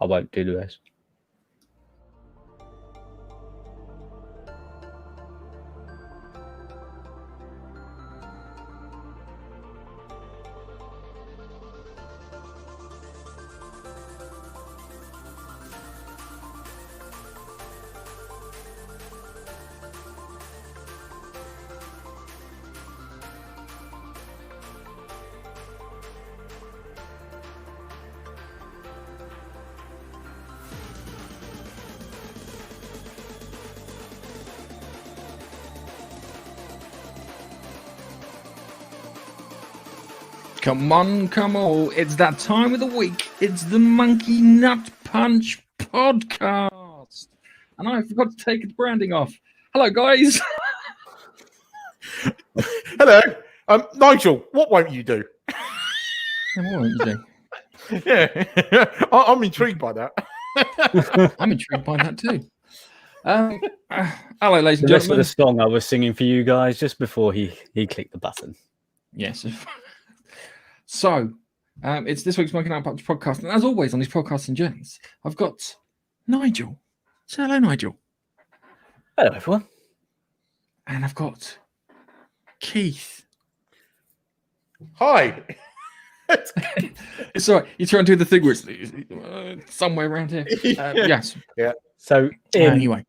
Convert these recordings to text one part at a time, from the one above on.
I won't do the rest. Come on, come on. It's that time of the week. It's the Monkey Nut Punch podcast. And I forgot to take the branding off. Hello, guys. Hello. Nigel, what won't you do? What won't you do? Yeah, I'm intrigued by that. I'm intrigued by that too. Hello, ladies and The rest of gentlemen. the song I was singing for you guys just before he clicked the button. Yes. So, it's this week's Monkey Nut Punch podcast. And as always on these podcasts and journeys, I've got Nigel. Say hello, Nigel. Hello, everyone. And I've got Keith. Hi. It's all right. You try and do the thing where it's somewhere around here. Yes. Yeah. So Anyway,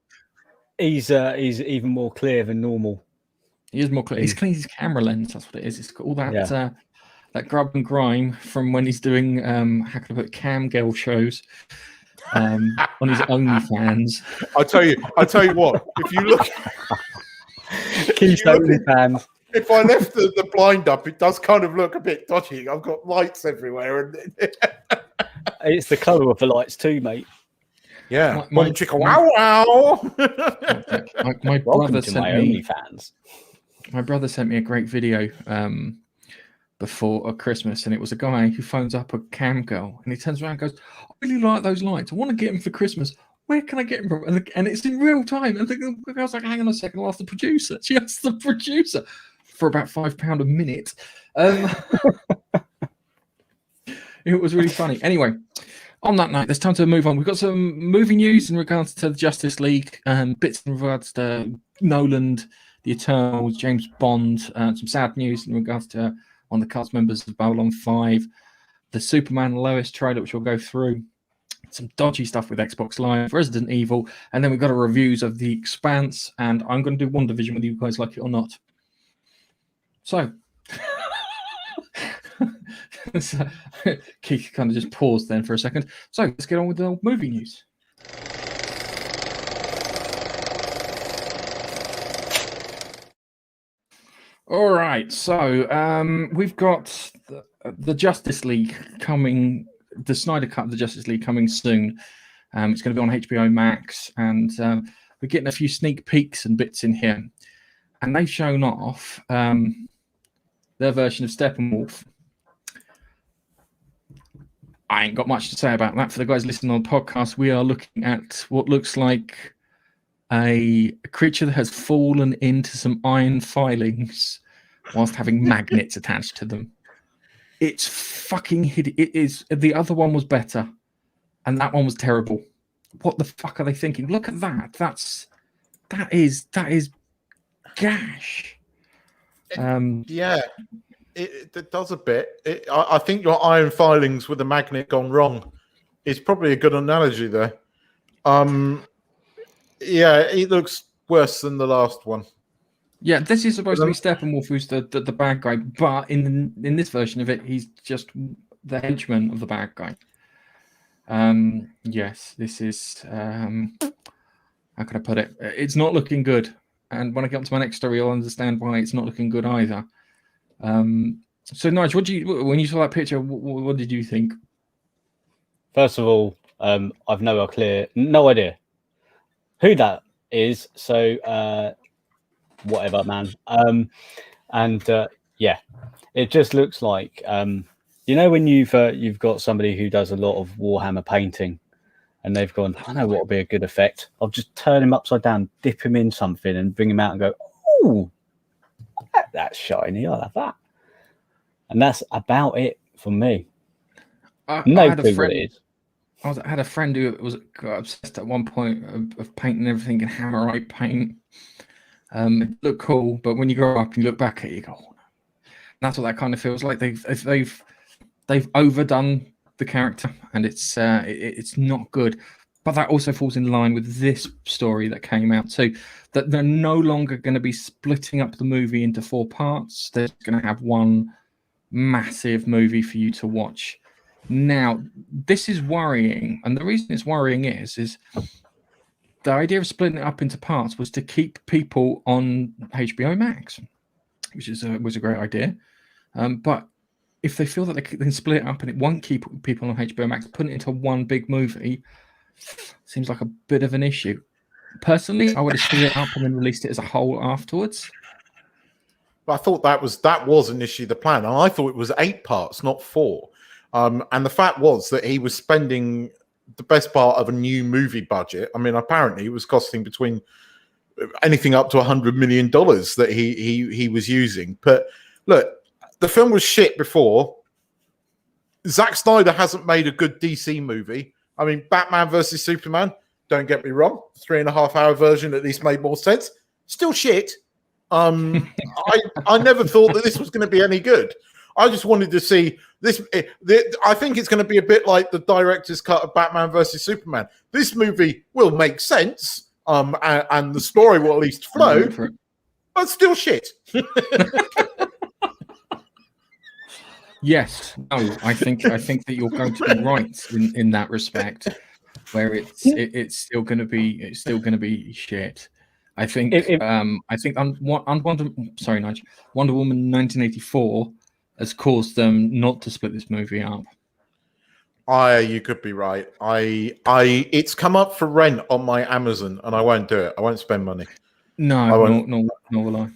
he's even more clear than normal. he is more clear. He's cleaned his camera lens. That's what it is. It's got all that that grub and grime from when he's doing how can I put it, cam girl shows on his OnlyFans. I tell you what. If you look, Keith's OnlyFans. if I left the blind up, it does kind of look a bit dodgy. I've got lights everywhere, and It's the colour of the lights too, mate. yeah, My chicka wow wow. My Welcome brother to sent my me. OnlyFans. My brother sent me a great video before Christmas, and it was a guy who phones up a cam girl, and he turns around and goes, "I really like those lights. I want to get them for Christmas. Where can I get them from?" And it's in real time. And the girl's like, "Hang on a second, I'll ask the producer." She asked the producer for about £5 a minute. It was really funny. Anyway, on that note, there's time to move on. We've got some movie news in regards to the Justice League, bits in regards to Nolan, the Eternals, James Bond, some sad news in regards to one of the cast members of Babylon 5, the Superman Lois trailer, which we'll go through, some dodgy stuff with Xbox Live, Resident Evil, and then we've got a reviews of The Expanse, and I'm going to do Wanda Vision whether you guys like it or not. So, Keith kind of just paused then for a second. So let's get on with the movie news. All right, so we've got the Justice League coming, the Snyder Cut of the Justice League coming soon. It's going to be on HBO Max, and we're getting a few sneak peeks and bits in here. And they've shown off their version of Steppenwolf. I ain't got much to say about that. For the guys listening on the podcast, we are looking at what looks like a creature that has fallen into some iron filings whilst having magnets attached to them. It's fucking hideous. It is. The other one was better, and that one was terrible. What the fuck are they thinking? Look at that. That is gash. Yeah, it does a bit. I think your iron filings with the magnet gone wrong is probably a good analogy there. Yeah, it looks worse than the last one. Yeah, this is supposed to be Steppenwolf, who's the bad guy, but in this version of it, he's just the henchman of the bad guy. Yes, this is how can I put it? It's not looking good, and when I get on to my next story, you'll understand why it's not looking good either. So, Nigel, when you saw that picture, what did you think? First of all, I've no idea who that is. So, whatever, man. Yeah, it just looks like you know when you've got somebody who does a lot of Warhammer painting, and they've gone, I know what would be a good effect. I'll just turn him upside down, dip him in something, and bring him out and go, oh, that's shiny. I'll have that. And that's about it for me. I No had clue a friend, what it is. I had a friend who got obsessed at one point of painting everything in hammerite paint. It looked cool, but when you grow up and you look back at it, you go, oh, no. That's what that kind of feels like. They've overdone the character, and it's not good. But that also falls in line with this story that came out too, that they're no longer going to be splitting up the movie into 4 parts. They're going to have one massive movie for you to watch. Now, this is worrying, and the reason it's worrying is the idea of splitting it up into parts was to keep people on HBO Max, which was a great idea. But if they feel that they can split it up and it won't keep people on HBO Max, putting it into one big movie seems like a bit of an issue. Personally, I would have split it up and then released it as a whole afterwards. But I thought that was initially the plan, and I thought it was 8 parts, not 4. And the fact was that he was spending the best part of a new movie budget. I mean, apparently it was costing between anything up to $100 million that he was using. But look, the film was shit before. Zack Snyder hasn't made a good DC movie. I mean, Batman versus Superman, don't get me wrong, 3.5-hour version at least made more sense. Still shit. I never thought that this was going to be any good. I just wanted to see this. I think it's going to be a bit like the director's cut of Batman versus Superman. This movie will make sense, and the story will at least flow, but still shit. Yes, no, I think that you're going to be right in that respect, where it's still going to be shit. I think Wonder Woman 1984 has caused them not to split this movie up. You could be right. It's come up for rent on my Amazon, and I won't do it. I won't spend money. No, nor will I.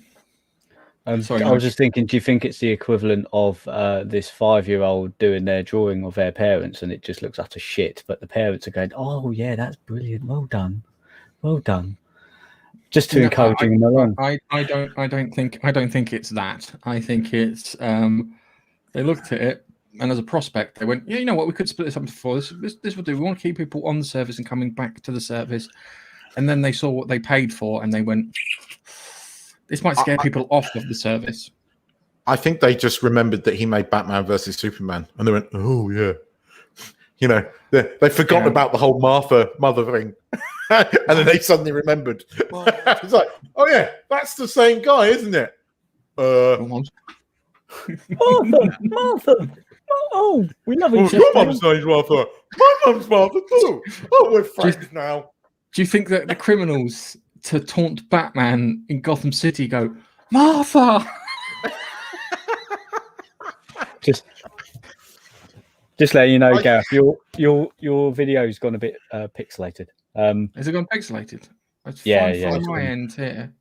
Sorry, I was just thinking, do you think it's the equivalent of this 5-year-old doing their drawing of their parents and it just looks utter shit, but the parents are going, oh yeah, that's brilliant, well done, just to encouraging them along. I don't think it's that. I think it's they looked at it, and as a prospect they went, yeah, you know what, we could split this up into 4. This will do. We want to keep people on the service and coming back to the service. And then they saw what they paid for and they went, this might scare people off of the service. I think they just remembered that he made Batman versus Superman, and they went, "Oh yeah," you know, they forgot about the whole mother thing, and then they suddenly remembered. It's like, oh yeah, that's the same guy, isn't it? Martha. Oh, we love each other. Your mum's name's Martha. My mum's Martha too. Oh, we're friends now. Do you think that the criminals to taunt Batman in Gotham City go, Martha? Just letting you know, Gareth, your video's gone a bit pixelated. Has it gone pixelated? It's yeah. My end here.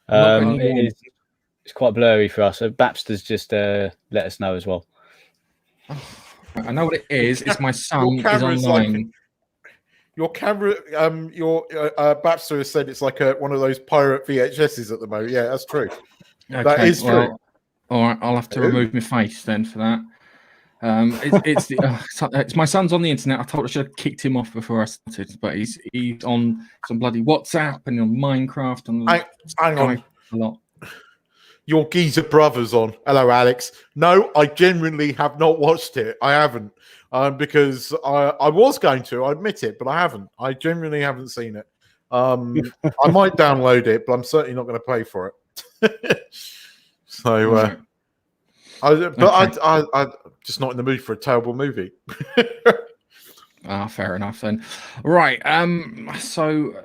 It's quite blurry for us. So Babster's just let us know as well. I know what it is. It's my son is online. Your camera, Babster has said it's like one of those pirate VHSs at the moment. Yeah, that's true. Okay, that is true. All right, I'll have to remove my face then for that. It's my son's on the internet. I told I should have kicked him off before I started, but he's on some bloody WhatsApp and on Minecraft and hang on a lot. Your geezer brother's on. Hello, Alex. No, I genuinely have not watched it. I haven't. Because I was going to, I admit it, but I haven't. I genuinely haven't seen it. I might download it, but I'm certainly not going to pay for it. So, I'm just not in the mood for a terrible movie. Fair enough then. Right. So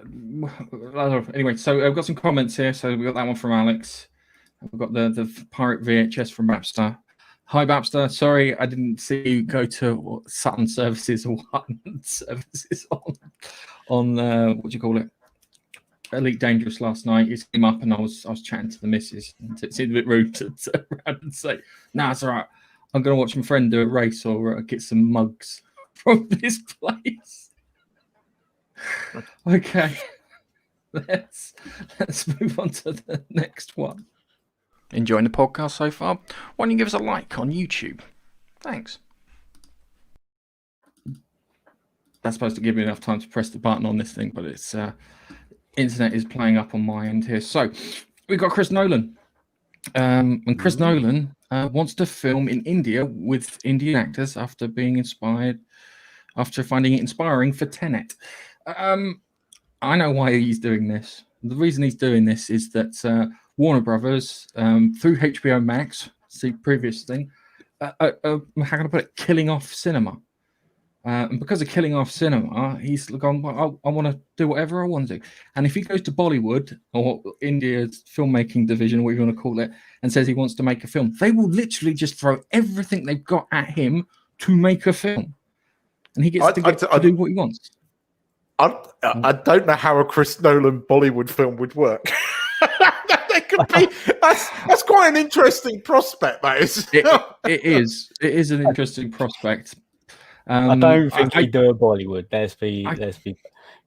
anyway, so I've got some comments here. So we got that one from Alex. We've got the pirate VHS from Babster. Hi, Babster. Sorry, I didn't see you go to Sutton Services or Hutton Services on what do you call it? Elite Dangerous last night. He came up and I was chatting to the missus. It seemed a bit rude to turn around and say, "Nah, it's all right. I'm going to watch my friend do a race or get some mugs from this place." Okay, let's move on to the next one. Enjoying the podcast so far? Why don't you give us a like on YouTube? Thanks. that's supposed to give me enough time to press the button on this thing, but it's internet is playing up on my end here. So we've got Chris Nolan. And Chris Nolan wants to film in India with Indian actors after finding it inspiring for Tenet. I know why he's doing this. The reason he's doing this is that Warner Brothers, through HBO Max, see previous thing, how can I put it, killing off cinema. And because of killing off cinema, he's gone, well, I want to do whatever I want to do. And if he goes to Bollywood or India's filmmaking division, whatever you want to call it, and says he wants to make a film, they will literally just throw everything they've got at him to make a film. And he gets to do what he wants. I don't know how a Chris Nolan Bollywood film would work. That could be, that's quite an interesting prospect, that is. It is an interesting prospect. I don't think he'd do a Bollywood.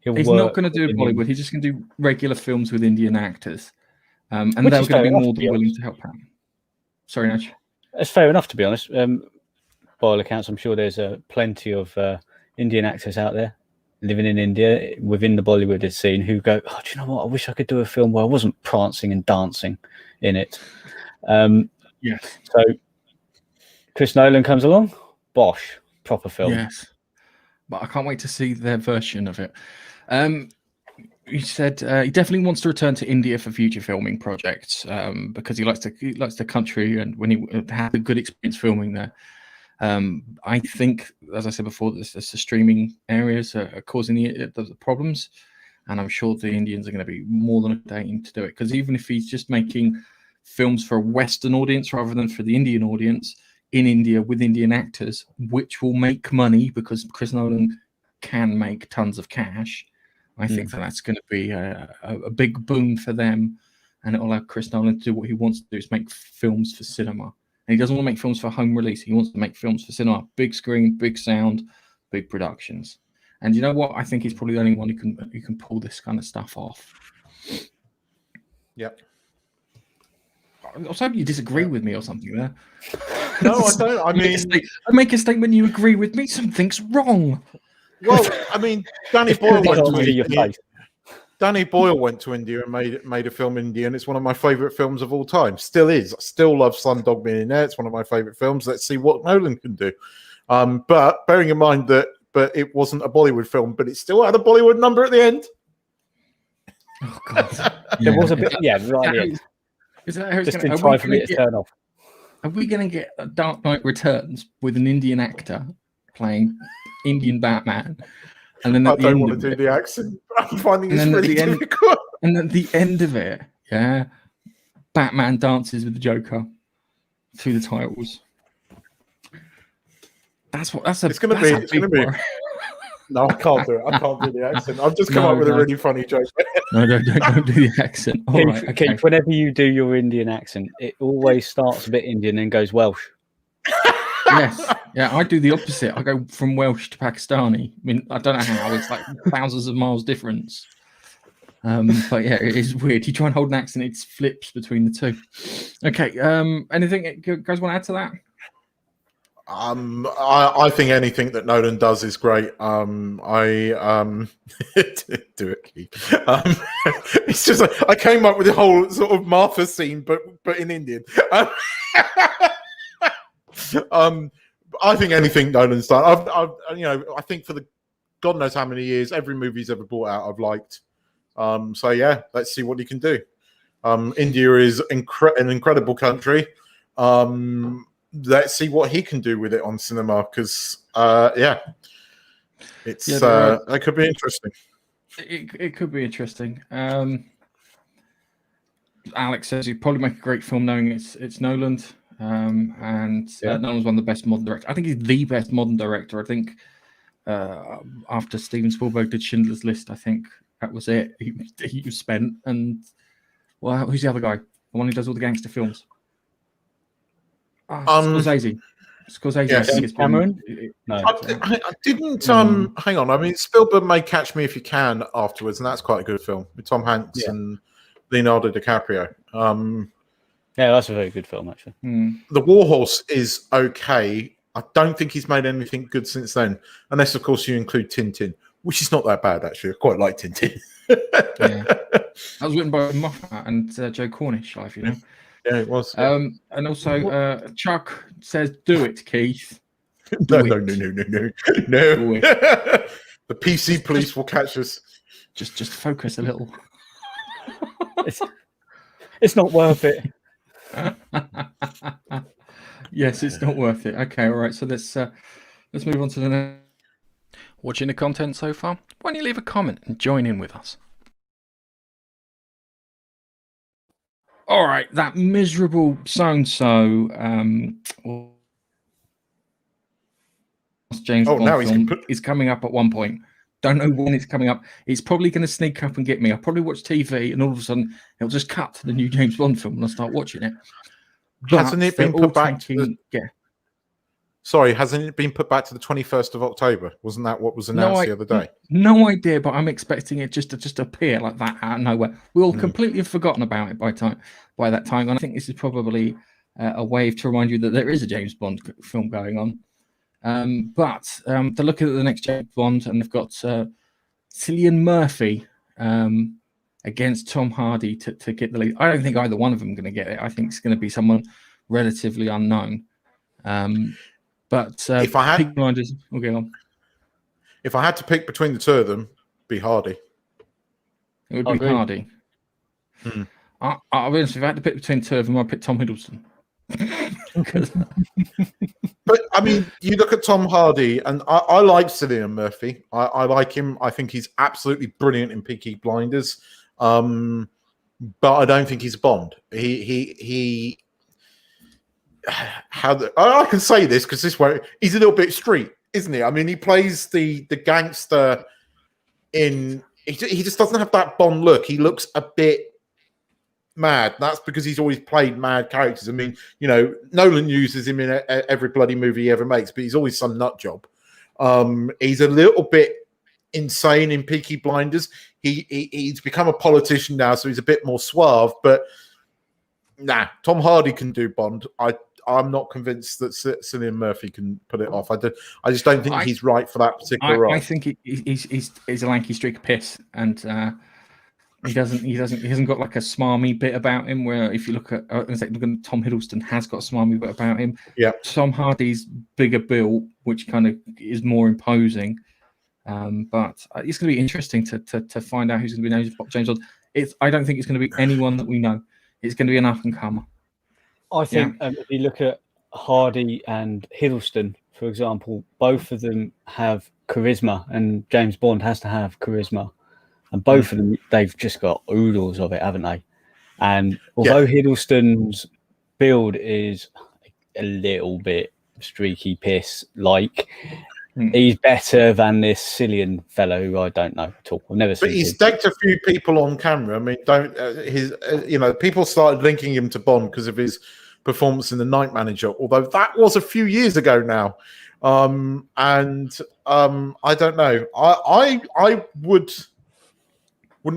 He's not going to do a Bollywood. He's just going to do regular films with Indian actors. And they're going to be more than willing to help out. Sorry, Nash. That's fair enough, to be honest. By all accounts, I'm sure there's plenty of Indian actors out there living in India within the Bollywood scene who go, oh, do you know what? I wish I could do a film where I wasn't prancing and dancing in it. Yes. So Chris Nolan comes along, bosh. Proper film. Yes, but I can't wait to see their version of it. He said he definitely wants to return to India for future filming projects because he likes the country, and when he had a good experience filming there. I think, as I said before, the streaming areas are causing the problems, and I'm sure the Indians are going to be more than accommodating to do it, because even if he's just making films for a Western audience rather than for the Indian audience, in India with Indian actors, which will make money because Chris Nolan can make tons of cash. I think that's going to be a big boon for them, and it will allow Chris Nolan to do what he wants to do, is make films for cinema. And he doesn't want to make films for home release. He wants to make films for cinema, big screen, big sound, big productions. And you know what? I think he's probably the only one who can pull this kind of stuff off. Yep. I was hoping you disagree with me or something there. No, I don't. I mean, I make a statement, you agree with me. Something's wrong. Well, I mean, Danny Boyle went to India and made a film in India, and it's one of my favourite films of all time. Still is. I still love Slumdog Millionaire. It's one of my favourite films. Let's see what Nolan can do. But bearing in mind that, it wasn't a Bollywood film, but it still had a Bollywood number at the end. Oh God, there was a bit. Yeah, right. Is that how it's just in time for me to turn off? Are we going to get a Dark Knight Returns with an Indian actor playing Indian Batman? And then I don't want to do the accent. I'm finding this really difficult. And at the end of it, yeah, Batman dances with the Joker through the titles. It's going to be. No, I can't do it. I can't do the accent. I've just come up with a really funny joke. No, don't do the accent. All right, okay. Keith, whenever you do your Indian accent, it always starts a bit Indian and goes Welsh. Yes. Yeah, I do the opposite. I go from Welsh to Pakistani. I mean, I don't know how. It's like thousands of miles difference. But yeah, it is weird. You try and hold an accent, it flips between the two. Okay. Anything you guys want to add to that? I think anything that Nolan does is great. Do it, Keith. It's just like I came up with the whole sort of Martha scene, but in Indian. I think anything Nolan's done. I think for the God knows how many years, every movie he's ever brought out, I've liked. So yeah, let's see what he can do. India is an incredible country. Let's see what he can do with it on cinema, because it could be interesting. It could be interesting. Alex says he'd probably make a great film knowing it's Nolan, and Nolan's one of the best modern directors. I think he's the best modern director. I think after Steven Spielberg did Schindler's List, I think that was it. He was spent. And well, who's the other guy? The one who does all the gangster films. Scorsese. Yes. Cameron? No. I didn't. Hang on. I mean, Spielberg made Catch Me If You Can afterwards, and that's quite a good film with Tom Hanks and Leonardo DiCaprio. Yeah, that's a very good film, actually. The War Horse is okay. I don't think he's made anything good since then, unless, of course, you include Tintin, which is not that bad, actually. I quite like Tintin. Yeah. That was written by Moffat and Joe Cornish, live, you know. Yeah, it was. And also, Chuck says, "Do it, Keith." No. Do it. The PC police will catch us. Just focus a little. It's not worth it. Yes, it's not worth it. Okay, all right. So let's move on to the next. Watching the content so far? Why don't you leave a comment and join in with us? All right, that miserable so-and-so James Bond film is coming up at one point. Don't know when it's coming up. It's probably going to sneak up and get me. I'll probably watch TV, and all of a sudden it'll just cut to the new James Bond film, and I'll start watching it. Hasn't it been put back to Sorry, hasn't it been put back to the 21st of October? Wasn't that what was announced the other day? No idea, but I'm expecting it just to appear like that out of nowhere. We'll completely have forgotten about it by that time. And I think this is probably a way to remind you that there is a James Bond film going on. But they're looking at the next James Bond, and they've got Cillian Murphy against Tom Hardy to get the lead. I don't think either one of them are going to get it. I think it's going to be someone relatively unknown. But if I had, okay, on. If I had to pick between the two of them, it'd be Hardy. It would be Hardy. I'll be honest, if I had to pick between the two of them, I'd pick Tom Hiddleston. But I mean, you look at Tom Hardy, and I like Cillian Murphy. I like him. I think he's absolutely brilliant in Peaky Blinders. But I don't think he's a Bond. I can say this because he's a little bit street, isn't he? I mean, he plays the gangster in. He just doesn't have that Bond look. He looks a bit mad. That's because he's always played mad characters. I mean, you know, Nolan uses him in every bloody movie he ever makes, but he's always some nut job. He's a little bit insane in Peaky Blinders. He's become a politician now, so he's a bit more suave. But nah, Tom Hardy can do Bond. I'm not convinced that Cillian Murphy can put it off. I just don't think he's right for that particular role. I think he's a lanky streak of piss, and he hasn't got like a smarmy bit about him. Where if you look at Tom Hiddleston has got a smarmy bit about him. Yeah, Tom Hardy's bigger build, which kind of is more imposing. But it's going to be interesting to find out who's going to be James Bond. I don't think it's going to be anyone that we know. It's going to be an up and comer. I think if you look at Hardy and Hiddleston, for example, both of them have charisma, and James Bond has to have charisma. And both of them, they've just got oodles of it, haven't they? And although Hiddleston's build is a little bit streaky piss-like, he's better than this Cillian fellow who I don't know at all. I've never seen. But he's decked a few people on camera. I mean, people started linking him to Bond because of his performance in The Night Manager, although that was a few years ago now. I don't know. I wouldn't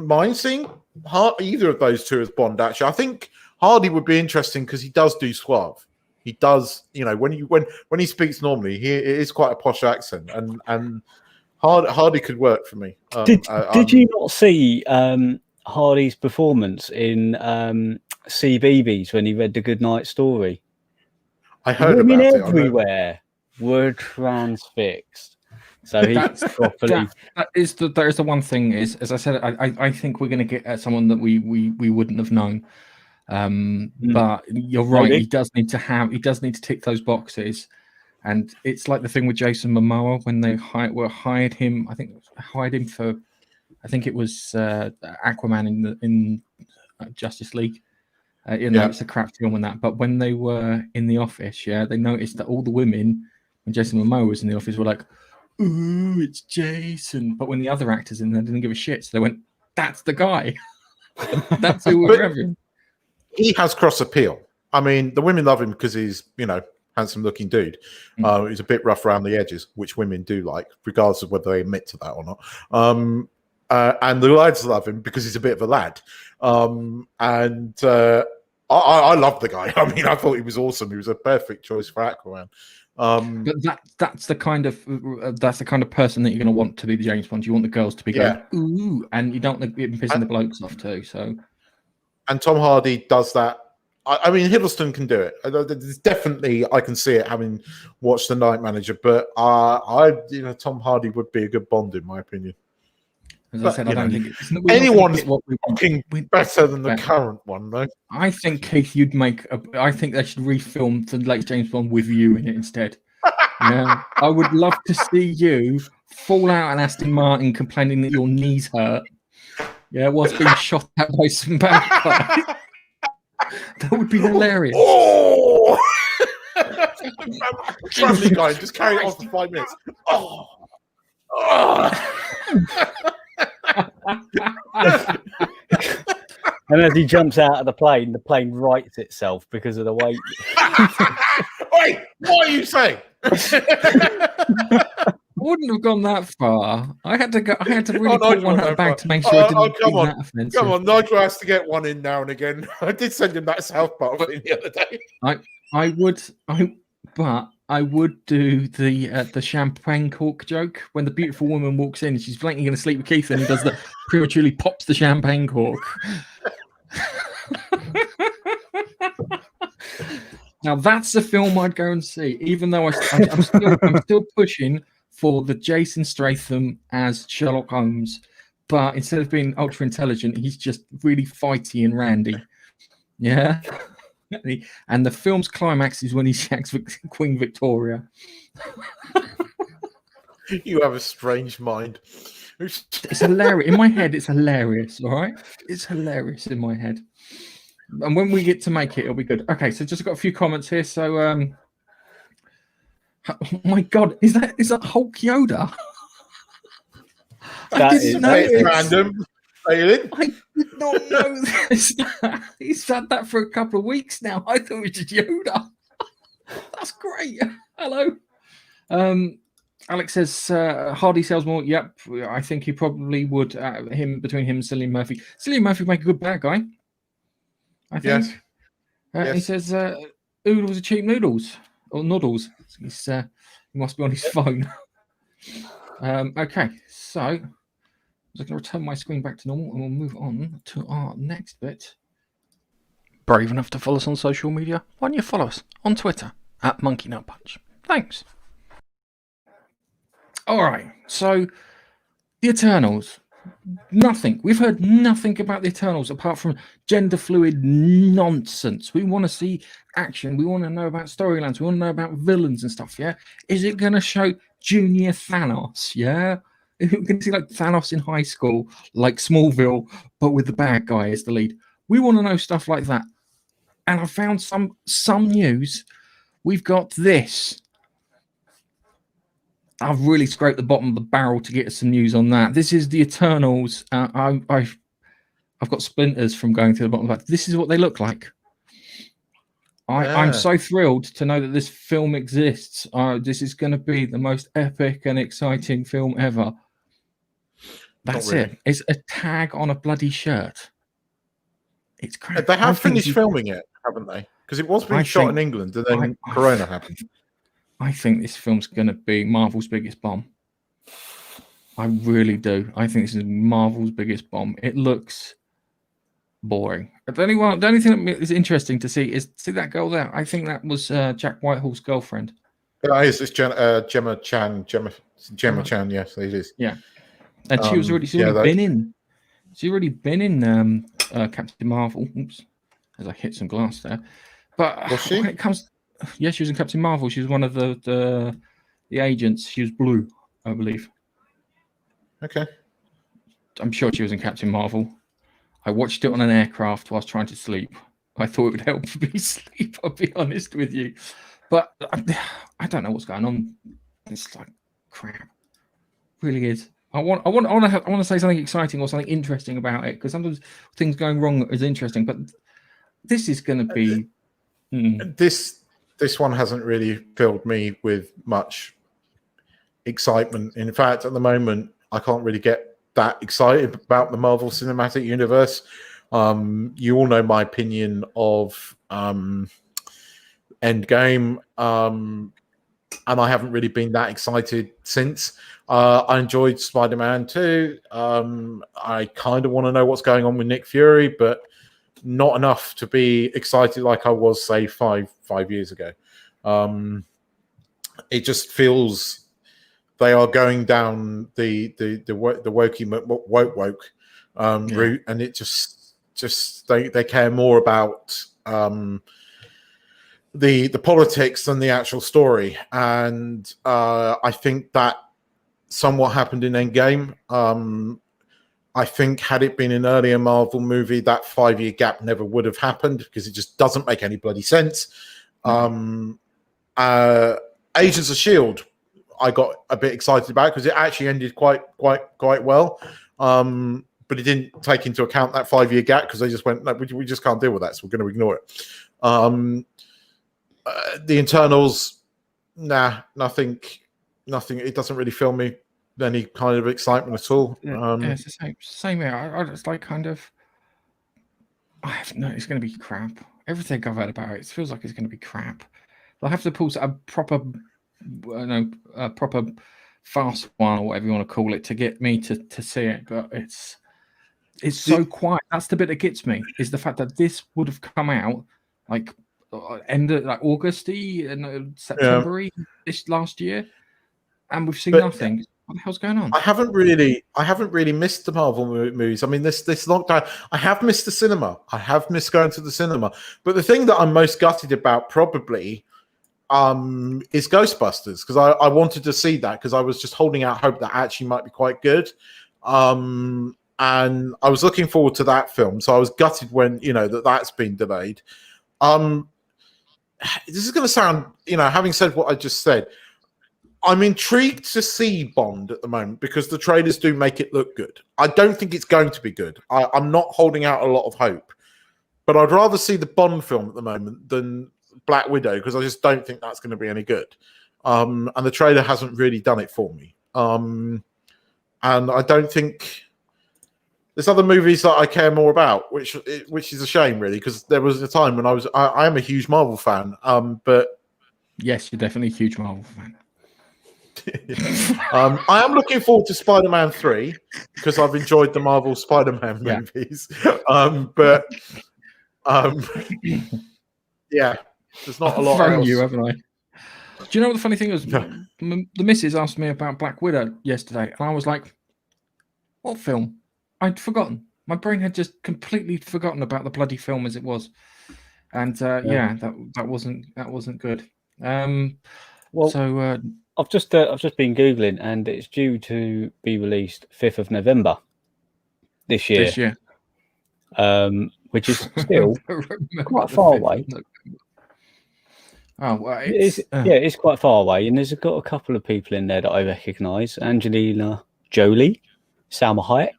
mind seeing either of those two as Bond. Actually, I think Hardy would be interesting because he does do suave. He does, you know, when he speaks normally, it is quite a posh accent, and Hardy could work for me. Did you not see Hardy's performance in CBeebies when he read the Goodnight Story? I heard about it. Everywhere were transfixed. So he's properly. That is the one thing. Is, as I said, I think we're going to get someone that we wouldn't have known. But you're right. Maybe. He does need to tick those boxes, and it's like the thing with Jason Momoa when they hired him. I think it was Aquaman in Justice League. It's a crap film and that. But when they were in the office, they noticed that all the women, when Jason Momoa was in the office, were like, "Ooh, it's Jason." But when the other actors in there didn't give a shit, so they went, "That's the guy." That's who we're having. He has cross appeal. I mean, the women love him because he's, you know, handsome looking dude. He's a bit rough around the edges, which women do like, regardless of whether they admit to that or not. And the lads love him because he's a bit of a lad. I love the guy. I mean, I thought he was awesome. He was a perfect choice for Aquaman. But that's the kind of person that you're going to want to be the James Bond. You want the girls to be going ooh, and you don't want to be pissing the blokes off too. So, and Tom Hardy does that. I mean, Hiddleston can do it. There's definitely, I can see it having watched The Night Manager, but Tom Hardy would be a good Bond in my opinion. As I said, I don't think anyone's fucking better than the current one, though. I think, Keith, you'd make. I think they should refilm the latest James Bond with you in it instead. Yeah, I would love to see you fall out an Aston Martin complaining that your knees hurt. Yeah, whilst being shot at by some bad guys. That would be hilarious. Oh! Family Guy, just carry it on for 5 minutes. Oh! And as he jumps out of the plane rights itself because of the weight. Wait, what are you saying? I wouldn't have gone that far. I had to really pull one out back to make sure it didn't come on. that offensive. Come on, Nigel has to get one in now and again. I did send him that South Park thing the other day. I would do the champagne cork joke when the beautiful woman walks in and she's blatantly going to sleep with Keith and he does the prematurely pops the champagne cork. Now that's the film I'd go and see, even though I'm still pushing for the Jason Statham as Sherlock Holmes, but instead of being ultra intelligent, he's just really fighty and randy. Yeah. And the film's climax is when he shacks Queen Victoria. You have a strange mind. It's hilarious. In my head, it's hilarious, all right? It's hilarious in my head. And when we get to make it, it'll be good. Okay, so just got a few comments here. So, oh my God, is that Hulk Yoda? I didn't know it's random. I did not know this. He's had that for a couple of weeks now. I thought it was just Yoda. That's great. Hello. Alex says Hardy sells more. Yep, I think he probably would. Between him and Cillian Murphy. Cillian Murphy make a good bad guy. I think. Yes. Yes. He says oodles are cheap noodles or noodles. He must be on his phone. Okay, so I'm going to return my screen back to normal and we'll move on to our next bit. Brave enough to follow us on social media? Why don't you follow us on Twitter at Monkey Nut Punch? Thanks. All right, so the Eternals. Nothing. We've heard nothing about the Eternals apart from gender fluid nonsense. We want to see action. We want to know about storylines. We want to know about villains and stuff. Yeah. Is it going to show Junior Thanos? Yeah. We're going to see like Thanos in high school, like Smallville, but with the bad guy as the lead. We want to know stuff like that. And I found some news. We've got this. I've really scraped the bottom of the barrel to get us some news on that. This is the Eternals. I've got splinters from going to the bottom of that. This is what they look like. I'm so thrilled to know that this film exists. This is going to be the most epic and exciting film ever. That's really it. It's a tag on a bloody shirt. It's crap. They have finished filming it, haven't they? Because it was being shot in England and then Corona happened. I think this film's going to be Marvel's biggest bomb. I really do. I think this is Marvel's biggest bomb. It looks boring. The only thing that is interesting to see that girl there. I think that was Jack Whitehall's girlfriend. It's Gemma Chan. Yes, it is. Yeah, and she's already been in Captain Marvel. Oops, as I hit some glass there. But was she? When it comes. Yes, she was in Captain Marvel. She was one of the agents. She was blue, I believe. Okay. I'm sure she was in Captain Marvel. I watched it on an aircraft whilst trying to sleep. I thought it would help me sleep, I'll be honest with you. But I don't know what's going on. It's like crap. It really is. I want to say something exciting or something interesting about it, because sometimes things going wrong is interesting. But this is going to be... This one hasn't really filled me with much excitement. In fact, at the moment, I can't really get that excited about the Marvel Cinematic Universe. You all know my opinion of Endgame. and I haven't really been that excited since. I enjoyed Spider-Man 2. I kind of want to know what's going on with Nick Fury, but not enough to be excited like I was, say, five years ago. It just feels they are going down the woke route, and it just they care more about the politics than the actual story, and I think that somewhat happened in Endgame. I think had it been an earlier Marvel movie, that 5-year gap never would have happened because it just doesn't make any bloody sense. Agents of Shield, I got a bit excited about because it actually ended quite well. But it didn't take into account that 5-year gap because they just went, no, we just can't deal with that, so we're going to ignore it. The Internals, nothing. It doesn't really fill me any kind of excitement at all. It's the same here. I just like kind of. I have no. It's going to be crap. Everything I've heard about it feels like it's going to be crap. They'll have to pull a proper, proper fast one or whatever you want to call it to get me to see it. But it's so quiet. That's the bit that gets me. Is the fact that this would have come out like end of like Augusty and September this last year, and we've seen nothing. What the hell's going on? I haven't really missed the Marvel movies. I mean, this lockdown, I have missed the cinema. I have missed going to the cinema. But the thing that I'm most gutted about probably is Ghostbusters, because I wanted to see that because I was just holding out hope that actually might be quite good. And I was looking forward to that film. So I was gutted when, that's been delayed. This is going to sound, having said what I just said, I'm intrigued to see Bond at the moment because the trailers do make it look good. I don't think it's going to be good. I'm not holding out a lot of hope, but I'd rather see the Bond film at the moment than Black Widow because I just don't think that's going to be any good. And the trailer hasn't really done it for me. And I don't think there's other movies that I care more about, which is a shame, really, because there was a time when I am a huge Marvel fan. But yes, you're definitely a huge Marvel fan. I am looking forward to Spider-Man 3 because I've enjoyed the Marvel Spider-Man movies. But there's not a lot else. You, haven't I? Do you know what the funny thing is? The missus asked me about Black Widow yesterday, and I was like, "What film?" I'd forgotten. My brain had just completely forgotten about the bloody film as it was, and that wasn't good. I've just been Googling, and it's due to be released 5th of November this year. Which is still quite far away. Oh, well, it's quite far away, and there's got a couple of people in there that I recognise: Angelina Jolie, Salma Hayek,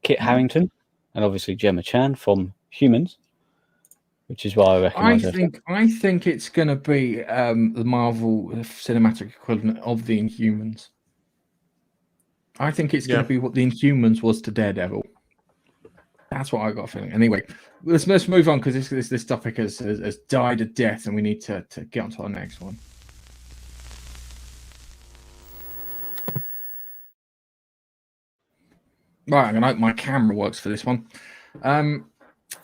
Kit Harington, and obviously Gemma Chan from Humans, which is why I recognise her. I think it's going to be the Marvel cinematic equivalent of the Inhumans. I think it's going to be what the Inhumans was to Daredevil. That's what I got a feeling. Anyway, let's move on because this topic has died a death, and we need to get on to our next one. Right, I'm gonna hope my camera works for this one. I'm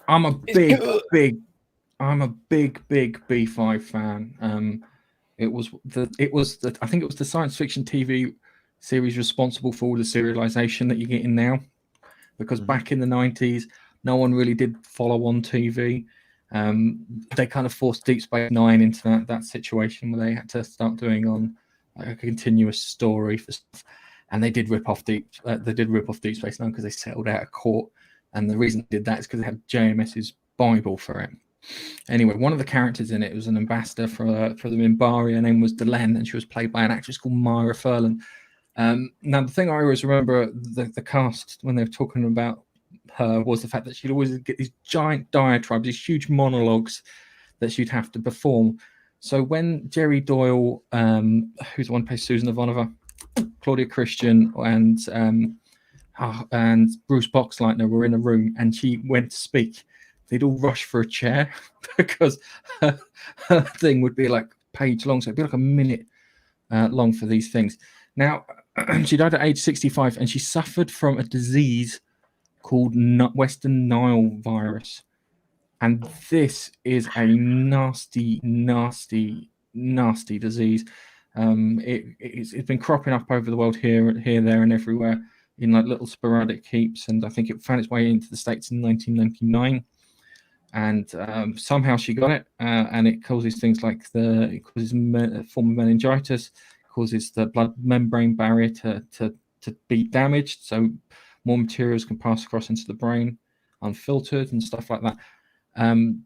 a big B5 fan. I think it was the science fiction TV series responsible for all the serialization that you're getting now. Because back in the 90s, no one really did follow on TV. They kind of forced Deep Space Nine into that situation where they had to start doing on like a continuous story for stuff, and they did rip off Deep Space Nine because they settled out of court, and the reason they did that is because they had JMS's Bible for it. Anyway, one of the characters in it was an ambassador for the Minbari. Her name was Delenn, and she was played by an actress called Myra Furlan. Now, the thing I always remember the cast when they were talking about her was the fact that she'd always get these giant diatribes, these huge monologues that she'd have to perform. So when Jerry Doyle, who's the one who plays Susan Ivanova, Claudia Christian, and Bruce Boxleitner were in a room and she went to speak, they'd all rush for a chair because her thing would be like page long, so it'd be like a minute long for these things. Now, she died at age 65, and she suffered from a disease called Western Nile virus. And this is a nasty, nasty, nasty disease. It's been cropping up over the world here, there, and everywhere in like little sporadic heaps. And I think it found its way into the States in 1999. And somehow she got it, and it causes things like a form of meningitis, causes the blood membrane barrier to be damaged, so more materials can pass across into the brain unfiltered and stuff like that. And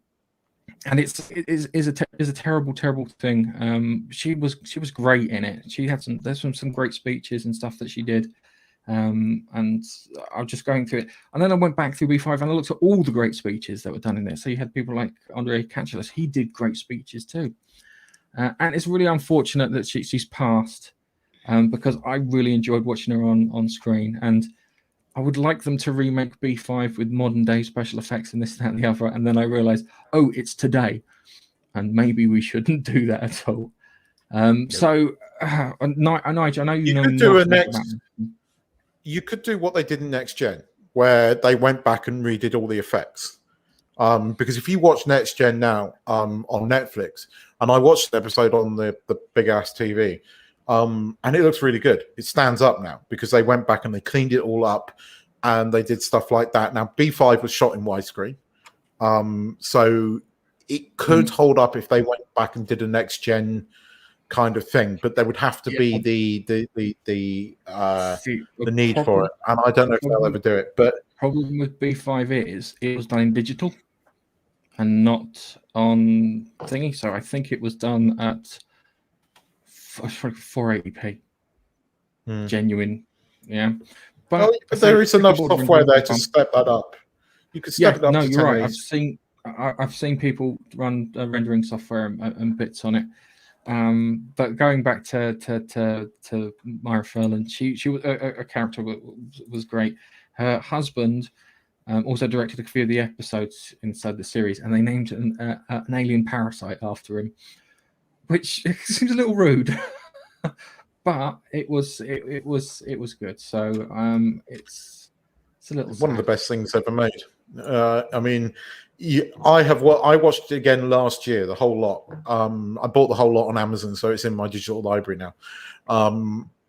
it is a terrible thing. She was great in it. She had some great speeches and stuff that she did. And I was just going through it, and then I went back through B5 and I looked at all the great speeches that were done in there. So you had people like Andrei Kanchelas. He did great speeches too. And it's really unfortunate that she's passed, because I really enjoyed watching her on screen, and I would like them to remake B5 with modern day special effects and this, that, and the other. And then I realized, oh, it's today, and maybe we shouldn't do that at all. So, Nigel, I know you know could do nothing about this. You could do what they did in Next Gen, where they went back and redid all the effects. Because if you watch Next Gen now on Netflix, and I watched the episode on the big ass TV, and it looks really good. It stands up now because they went back and they cleaned it all up, and they did stuff like that. Now B5 was shot in widescreen, so it could hold up if they went back and did a Next Gen kind of thing, but there would have to be the need for it, and I don't know if they'll ever do it. But problem with B5 is it was done in digital and not on thingy, so I think it was done at 480p, genuine, yeah. But there is enough software there to step that up. You could step it up. No, to you're right. 1080. I've seen people run rendering software and bits on it. But going back to Myra Furlan, she was a character was great. Her husband also directed a few of the episodes inside the series, and they named an alien parasite after him, which seems a little rude, but it was good. So it's a little one of the best things ever made. I mean, I watched it again last year, the whole lot. I bought the whole lot on Amazon, so it's in my digital library now.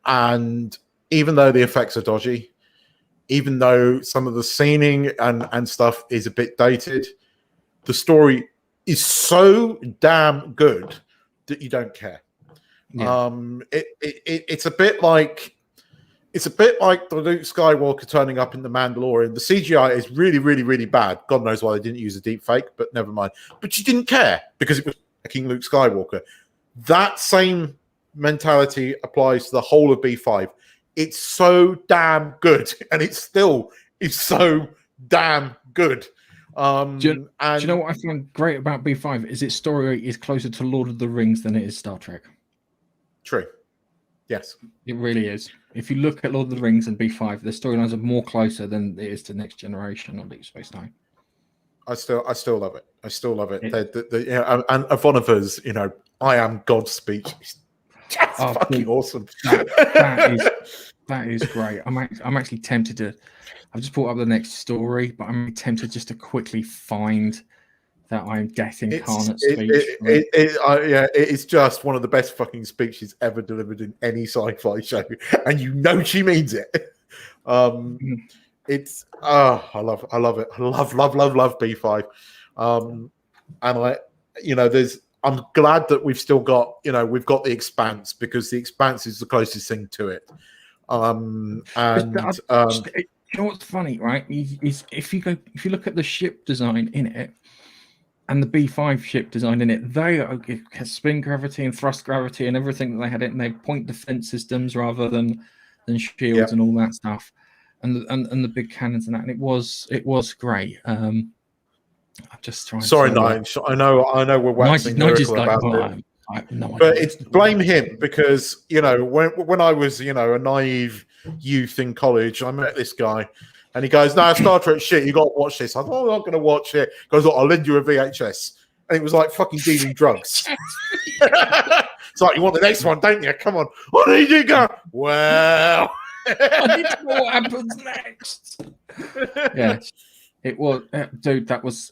And even though the effects are dodgy, even though some of the scening and stuff is a bit dated, the story is so damn good that you don't care. Yeah. It's a bit like the Luke Skywalker turning up in The Mandalorian. The CGI is really, really, really bad. God knows why they didn't use a deep fake, but never mind. But you didn't care because it was King Luke Skywalker. That same mentality applies to the whole of B5. It's so damn good, and it still is so damn good. Do you know what I find great about B5 is its story is closer to Lord of the Rings than it is Star Trek. True. Yes. It really is. If you look at Lord of the Rings and B5, the storylines are more closer than it is to Next Generation or Deep Space Nine. I still love it. I still love it. And Ivanova's, I am God's speech. That's fucking awesome. That is great. I'm actually tempted to. I've just brought up the next story, but I'm tempted just to quickly find that I'm getting Incarnate's speech. It is just one of the best fucking speeches ever delivered in any sci-fi show, and she means it. It's I love it. I love B5. And I'm glad that we've still got we've got the Expanse, because the Expanse is the closest thing to it. You know what's funny, right? Is if you look at the ship design in it and the B5 ship design in it, they have spin gravity and thrust gravity and everything that they had it, and they point defense systems rather than shields and all that stuff, and the big cannons and that, and it was great. I'm just trying. Sorry, Nigel. I know we're waxing lyrical about it. But it's blame him, because when I was a naive youth in college, I met this guy and he goes, "No, Star Trek shit, you got to watch this." I thought, "I'm not going to watch it." He goes, "Look, I'll lend you a VHS," and it was like fucking dealing drugs. It's like, you want the next one, don't you? Come on. What did you go? Well, I need to know what happens next. Yeah, it was, dude. That was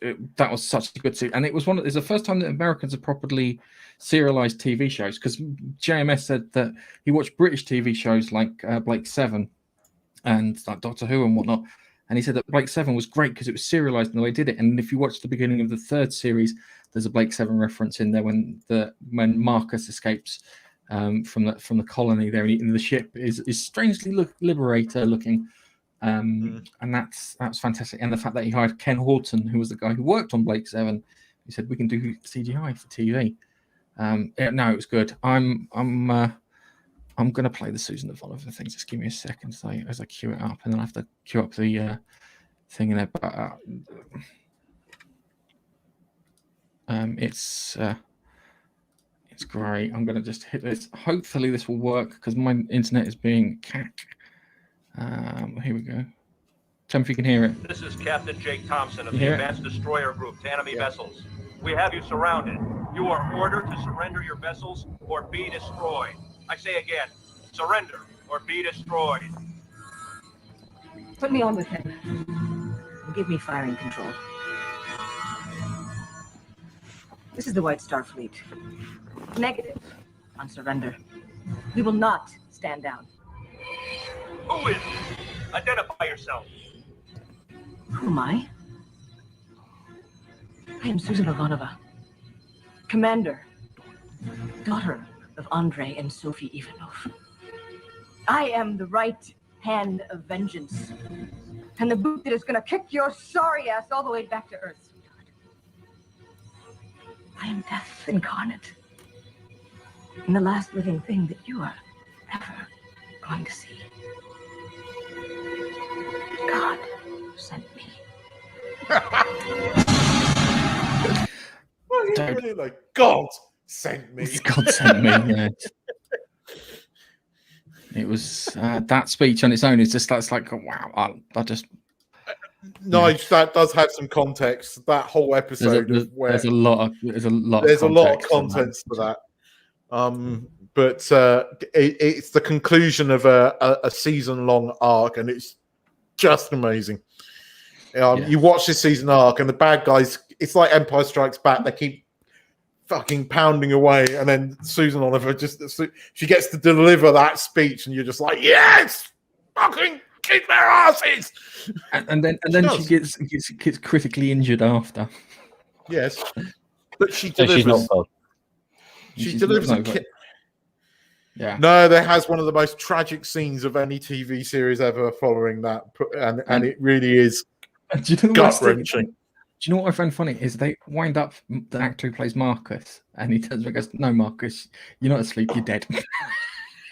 such a good series, and it was it's the first time that Americans have properly serialized TV shows, because JMS said that he watched British TV shows like Blake Seven and like Doctor Who and whatnot, and he said that Blake Seven was great because it was serialized in the way they did it. And if you watch the beginning of the third series, there's a Blake Seven reference in there when Marcus escapes from the colony there, and the ship is strangely Liberator looking, and that's fantastic. And the fact that he hired Ken Horton, who was the guy who worked on Blake Seven, he said we can do CGI for TV. No, it was good. I'm going to play the Susan Evolver thing. Just give me a second as I queue it up, and then I have to queue up the thing in there. But it's great. I'm going to just hit this. Hopefully this will work because my internet is being cack. Here we go. Tell me if you can hear it. This is Captain Jake Thompson of the Advanced Destroyer Group to enemy vessels. We have you surrounded. You are ordered to surrender your vessels or be destroyed. I say again, surrender or be destroyed. Put me on with him. Give me firing control. This is the White Star Fleet. Negative on surrender. We will not stand down. Who is this? Identify yourself. Who am I? I am Susan Ivanova, commander, daughter of Andrei and Sophie Ivanov. I am the right hand of vengeance, and the boot that is going to kick your sorry ass all the way back to Earth, sweetheart. I am death incarnate, and the last living thing that you are ever going to see. God sent me. Really like, God sent me. God sent me. Yeah. It was that speech on its own is just that's like wow. I just Nige, that does have some context. That whole episode there's a lot of context to that. But it's the conclusion of a season-long arc, and it's just amazing. You watch this season arc, and the bad guys, it's like Empire Strikes Back. They keep fucking pounding away, and then Susan Oliver she gets to deliver that speech, and you're just like, yes, fucking kick their asses. And then she gets critically injured after. Yes, but she delivers. She's not God. She delivers. Yeah. No, there has one of the most tragic scenes of any TV series ever following that, and it really is gut-wrenching. Do you know what I find funny is they wind up the actor who plays Marcus, and he turns and goes, "No, Marcus, you're not asleep. You're dead."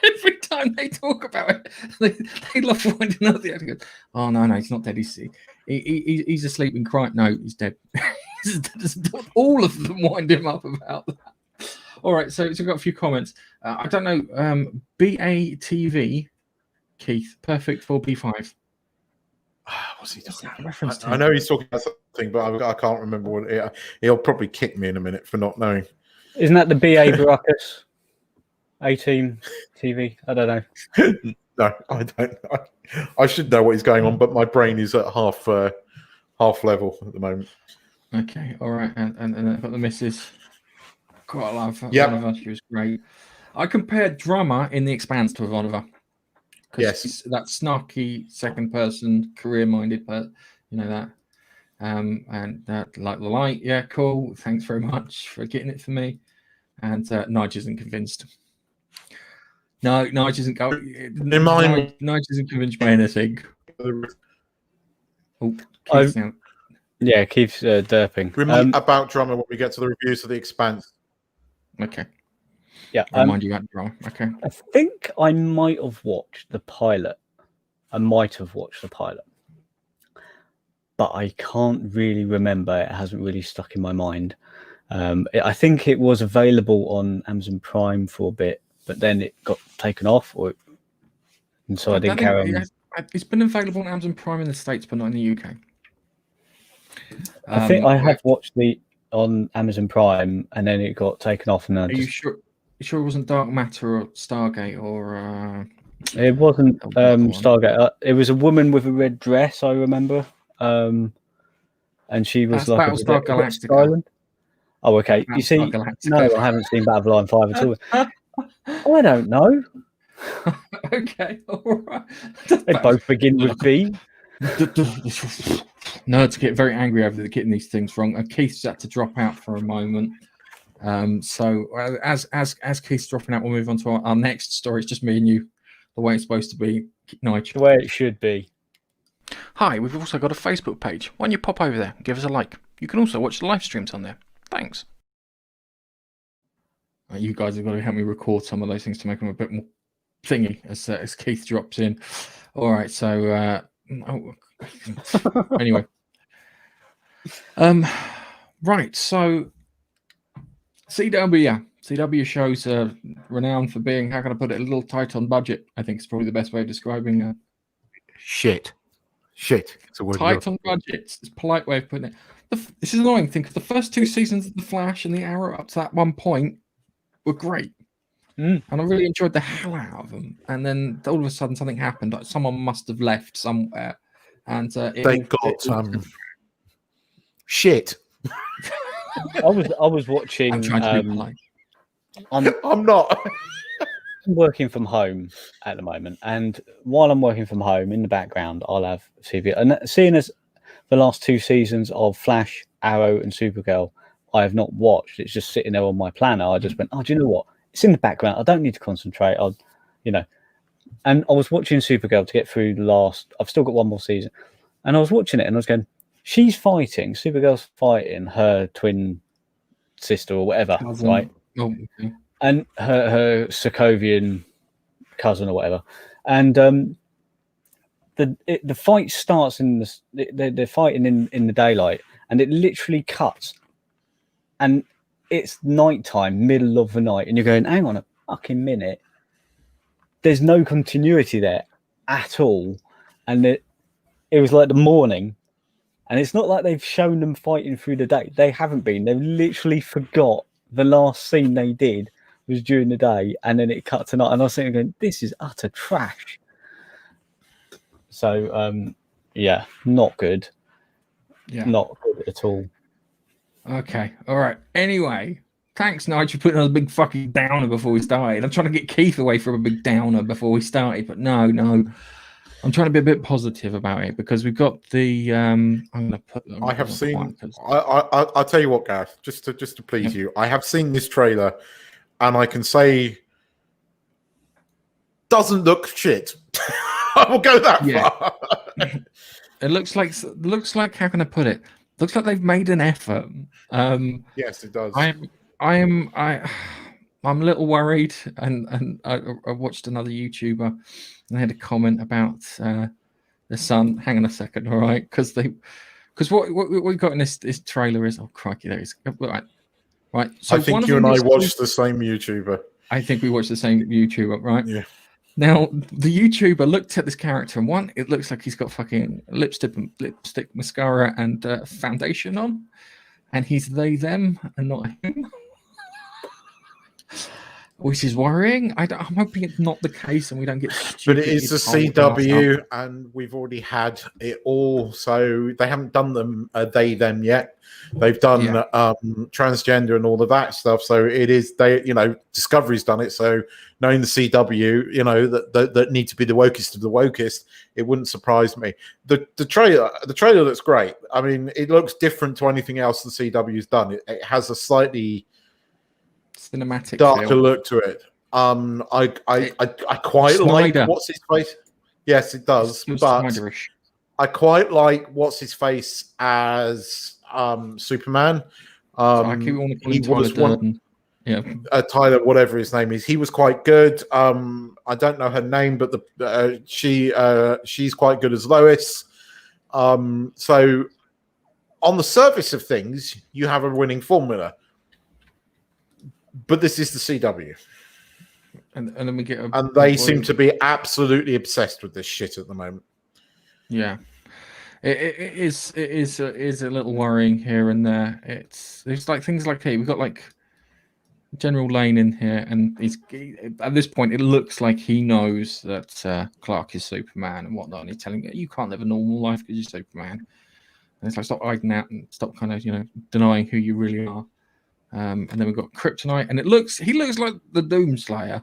Every time they talk about it, they love winding up the actor. Goes, "Oh no, he's not dead. He's asleep and crying. No, he's dead." All of them wind him up about that. All right, so we've got a few comments. I don't know. BATV, Keith, perfect for B5. What's he talking about? I know he's talking about something, but I can't remember what. He'll probably kick me in a minute for not knowing. Isn't that the BA Baracus A-Team TV? I don't know. No, I don't. I should know what is going on, but my brain is at half level at the moment. Okay, all right, and then I've got the missus. Quite a lot of Ivanova. She was great. I compared Drummer in The Expanse to Ivanova. Yes, that snarky second person, career minded, but you know that. And like the light, yeah, cool. Thanks very much for getting it for me. And Nige isn't convinced. No, Nige isn't going. Nige isn't convinced by anything. Oh, yeah, Keith's derping. About Drummer when we get to the reviews of The Expanse. Okay. Yeah. Remind you about Drummer. Okay. I think I might have watched the pilot. But I can't really remember. It hasn't really stuck in my mind. I think it was available on Amazon Prime for a bit, but then it got taken off, and so I didn't carry on. It's been available on Amazon Prime in the States, but not in the UK. I think I have watched on Amazon Prime, and then it got taken off. And are you sure? You sure it wasn't Dark Matter or Stargate or? It wasn't Another one. Stargate. It was a woman with a red dress, I remember. And she was That's like Battlestar a bit Galactica. silent. Oh, okay. You see, Battlestar Galactica. no, I haven't seen Battleline 5 at all. I don't know. Okay, all right. They both begin with B. Nerds get very angry over getting these things wrong, and Keith's had to drop out for a moment. So as Keith's dropping out, we'll move on to our next story. It's just me and you, the way it's supposed to be. Nigel. The way it should be. Hi, we've also got a Facebook page. Why don't you pop over there and give us a like? You can also watch the live streams on there. Thanks. You guys have got to help me record some of those things to make them a bit more thingy as Keith drops in. All right, so anyway, right. So CW shows are renowned for being, how can I put it, a little tight on budget. I think it's probably the best way of describing Shit. It's a word. tight on budget. It's a polite way of putting it. This is an annoying thing because the first two seasons of The Flash and The Arrow up to that one point were great. And I really enjoyed the hell out of them. And then all of a sudden something happened. Like someone must have left somewhere. And They got shit. I was watching. I'm trying to be polite. I'm not. I'm working from home at the moment, and while I'm working from home, in the background, I'll have TV. And seeing as the last two seasons of Flash, Arrow, and Supergirl, I have not watched. It's just sitting there on my planner. I just went, oh, do you know what? It's in the background. I don't need to concentrate. And I was watching Supergirl to get through the last. I've still got one more season, and I was watching it, and I was going, she's fighting. Supergirl's fighting her twin sister or whatever, right? Oh, okay. And her Sokovian cousin or whatever, and the fight starts in they're fighting in the daylight, and it literally cuts, and it's nighttime, middle of the night, and you're going, hang on a fucking minute, there's no continuity there at all, and it was like the morning, and it's not like they've shown them fighting through the day. They haven't been. They've literally forgot the last scene they did was during the day, and then it cut to night. And I was thinking, going, this is utter trash. So, yeah, not good. Yeah, not good at all. Okay, all right. Anyway, thanks, Nigel, for putting on a big fucking downer before we started. I'm trying to get Keith away from a big downer before we started, but no. I'm trying to be a bit positive about it because we've got the. I'm going to put. I have seen. I'll tell you what, Gareth. Just to please you, I have seen this trailer, and I can say, doesn't look shit. I will go that far. It looks like how can I put it? Looks like they've made an effort. Yes, it does. I'm a little worried, and I watched another YouTuber, and they had a comment about the sun. Hang on a second, all right? Because what we got in this trailer is, oh crikey, there is right. So I think you and I watched the same YouTuber. I think we watched the same YouTuber, right? Yeah. Now the YouTuber looked at this character, and one, it looks like he's got fucking lipstick, mascara, and foundation on, and he's they them and not him. Which is worrying. I'm hoping it's not the case and we don't get stupid. But it is the CW, and we've already had it all. So they haven't done them they them yet. They've done transgender and all of that stuff. So it is Discovery's done it. So knowing the CW, that need to be the wokest of the wokest, it wouldn't surprise me. The trailer looks great. I mean, it looks different to anything else the CW's done. It has a slightly cinematic darker look to it. I quite Snyder. like what's his face. Yes, it does. But Snyderish. I quite like what's his face as Superman. I keep wanting to call him Tyler Durden. Yeah, Tyler, whatever his name is, he was quite good. I don't know her name, but she's quite good as Lois. So on the surface of things, you have a winning formula. But this is the CW, and then we get and they seem to be absolutely obsessed with this shit at the moment. Yeah, it is a little worrying here and there. It's like things like, hey, we've got like General Lane in here, and at this point it looks like he knows that Clark is Superman and whatnot, and he's telling you can't live a normal life because you're Superman. And it's like, stop hiding out and stop kind of denying who you really are. And then we've got Kryptonite, and he looks like the Doomslayer.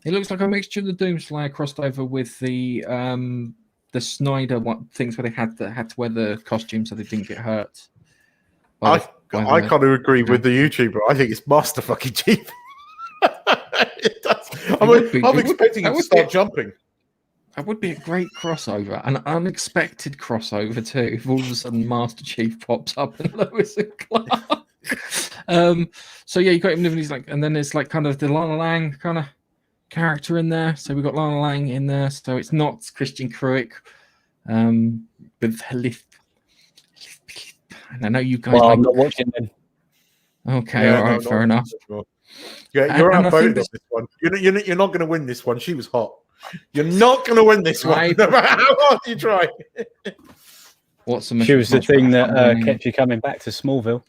He looks like a mixture of the Doomslayer crossed over with the Snyder things where they had to wear the costume so they didn't get hurt. I kind of agree with the YouTuber. I think it's Master fucking Chief. I'm expecting him to start jumping. That would be a great crossover, an unexpected crossover too. If all of a sudden Master Chief pops up and Lois and Clark. So yeah, you got him living. He's like, and then there's like kind of the Lana Lang kind of character in there. So we got Lana Lang in there. So it's not Christian Cruick with Halif. And I know you guys. Well, I'm not watching them. Okay, all right, fair enough. Yeah, you're outvoted on this one. You're not going to win this one. She was hot. You're not going to win this one, no matter how hard you try. She was the thing that kept you coming back to Smallville.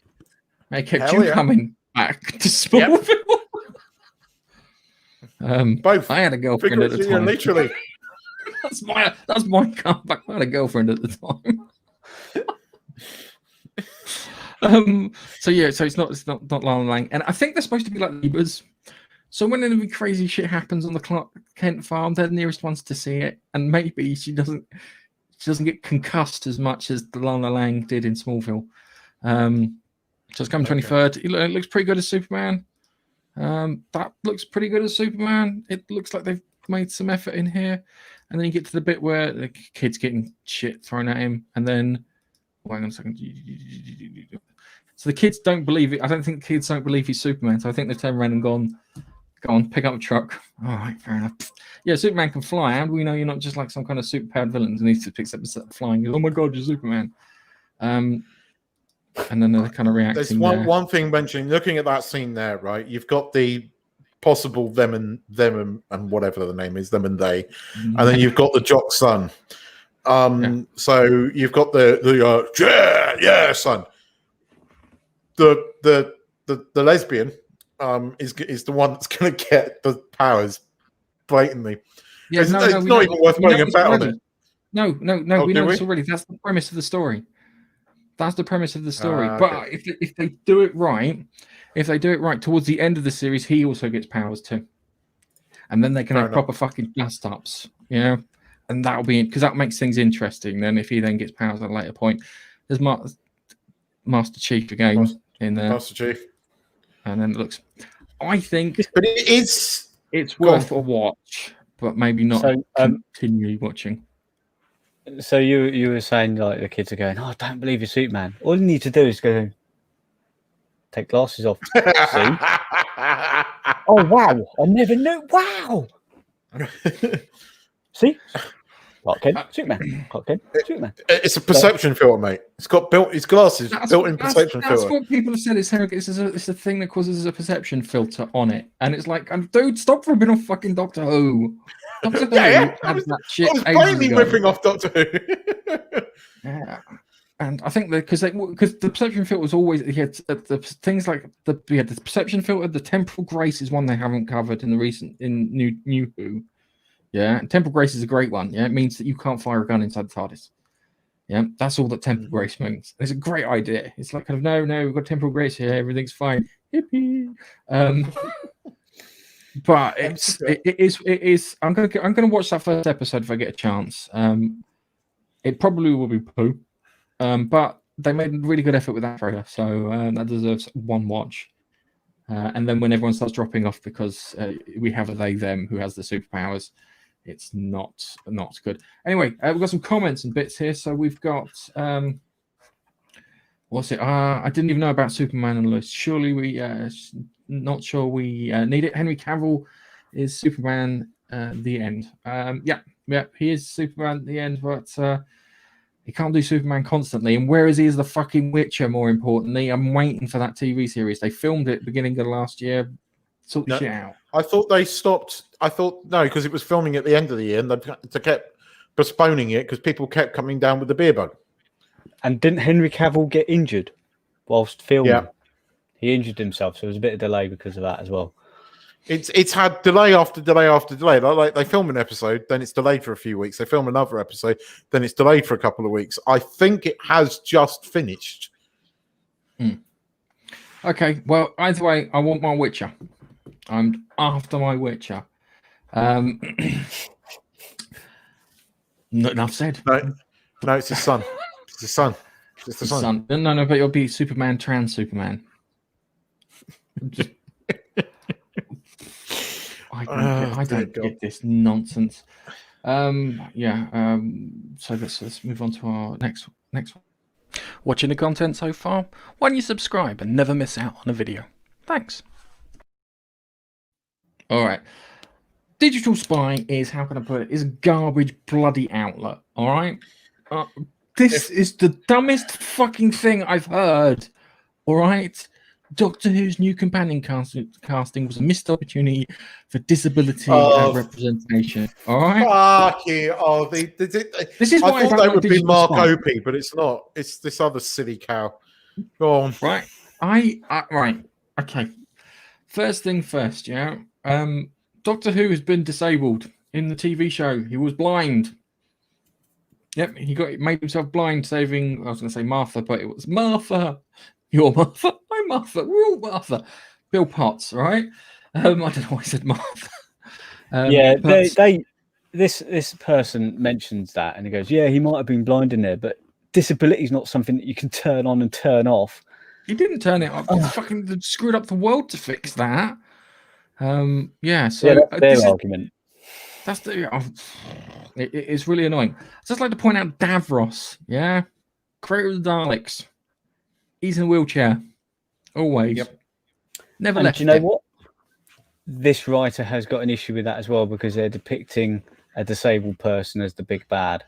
It kept you coming back to Smallville. Yep. Both. I had a girlfriend at the time. Literally. that's my comeback. I had a girlfriend at the time. So it's not Lana Lang, and I think they're supposed to be like neighbors. So when any crazy shit happens on the Clark Kent farm, they're the nearest ones to see it, and maybe she doesn't get concussed as much as the Lana Lang did in Smallville. So it's coming 23rd. It looks pretty good as Superman. That looks pretty good as Superman. It looks like they've made some effort in here, and then you get to the bit where the kid's getting shit thrown at him, and then hang on a second. So the kids don't believe it. I don't think kids don't believe he's Superman. So I think they've turned around and gone, go on, pick up a truck. All right, fair enough. Yeah, Superman can fly. How do we know you're not just like some kind of superpowered villain? And he picks up and starts flying. Goes, oh my God, you're Superman. And then they're kind of reacting. There's one thing mentioning, looking at that scene there, right? You've got the possible them and whatever the name is, them and they, and then you've got the jock son. So you've got the son. The lesbian is the one that's going to get the powers blatantly. Yeah, it's not even worth putting a bet on it. No, we know this already. That's the premise of the story. That's the premise of the story. But if they do it right, towards the end of the series, he also gets powers too, and then they can have proper fucking dust ups, and that'll be because that makes things interesting. Then if he then gets powers at a later point, there's Master Chief again in there. Master Chief, and then it looks. I think, but it's worth a watch, but maybe not continually watching. So you were saying like the kids are going, oh, I don't believe you're Superman. All you need to do is go take glasses off. See? Oh wow! I never knew. Wow. See? Clark Kent, Superman. Clark Kent, Superman. It's a perception filter, mate. It's got his glasses built-in perception filter. That's what people have said. It's a thing that causes a perception filter on it, and it's like, dude, stop ripping off fucking Doctor Who. I was blaming ripping off Doctor Who. Yeah, and I think that because the perception filter was always the things like the perception filter, the temporal grace is one they haven't covered in new Who. Yeah, and temporal grace is a great one. Yeah, it means that you can't fire a gun inside the TARDIS. Yeah, that's all that temporal grace means. It's a great idea. It's like kind of no, we've got temporal grace here, everything's fine. Yippee. But it is. I'm gonna watch that first episode if I get a chance. It probably will be poo, but they made a really good effort with that trailer, so that deserves one watch. And then when everyone starts dropping off because we have a they them who has the superpowers, it's not good. Anyway, we've got some comments and bits here. So we've got what's it? I didn't even know about Superman and Lois. Surely we not sure we need it. Henry Cavill is Superman. The end. Yeah, he is Superman. The end, but he can't do Superman constantly. And where is he as the fucking Witcher? More importantly, I'm waiting for that TV series. They filmed it beginning of last year. Sort shit out. I thought they stopped. I thought no, because it was filming at the end of the year, and they kept postponing it because people kept coming down with the beer bug. And didn't Henry Cavill get injured whilst filming? Yeah. He injured himself, so there was a bit of delay because of that as well. It's had delay after delay after delay. Like they film an episode, then it's delayed for a few weeks. They film another episode, then it's delayed for a couple of weeks. I think it has just finished. Okay, well, either way, I want my Witcher. I'm after my Witcher. Not enough said. No, it's his son. It's his son. It's the son. No, but it'll be Superman, trans Superman. I don't get this nonsense. So let's move on to our next one. Watching the content so far? Why don't you subscribe and never miss out on a video? Thanks. All right. Digital Spy is, how can I put it, is a garbage bloody outlet. All right. This is the dumbest fucking thing I've heard. All right. Doctor Who's new companion casting was a missed opportunity for disability representation. All right. Fuck you. Oh, This is why I thought they would be Mark Spy. Opie, but it's not. It's this other silly cow. Go on. Right. Right. Okay. First thing first, yeah. Doctor Who has been disabled in the TV show. He was blind. Yep, he made himself blind saving, I was going to say Martha, but it was Martha. You're Martha. I'm Martha. We're all Martha. Bill Potts, right? I don't know why I said Martha. This person mentions that and he goes, yeah, he might have been blind in there, but disability is not something that you can turn on and turn off. He didn't turn it off. Fucking screwed up the world to fix that. So that's their argument. That's it is really annoying. I'd just like to point out Davros, yeah, creator of the Daleks. He's in a wheelchair, always. Yep. Never and left. Do you know what? This writer has got an issue with that as well because they're depicting a disabled person as the big bad.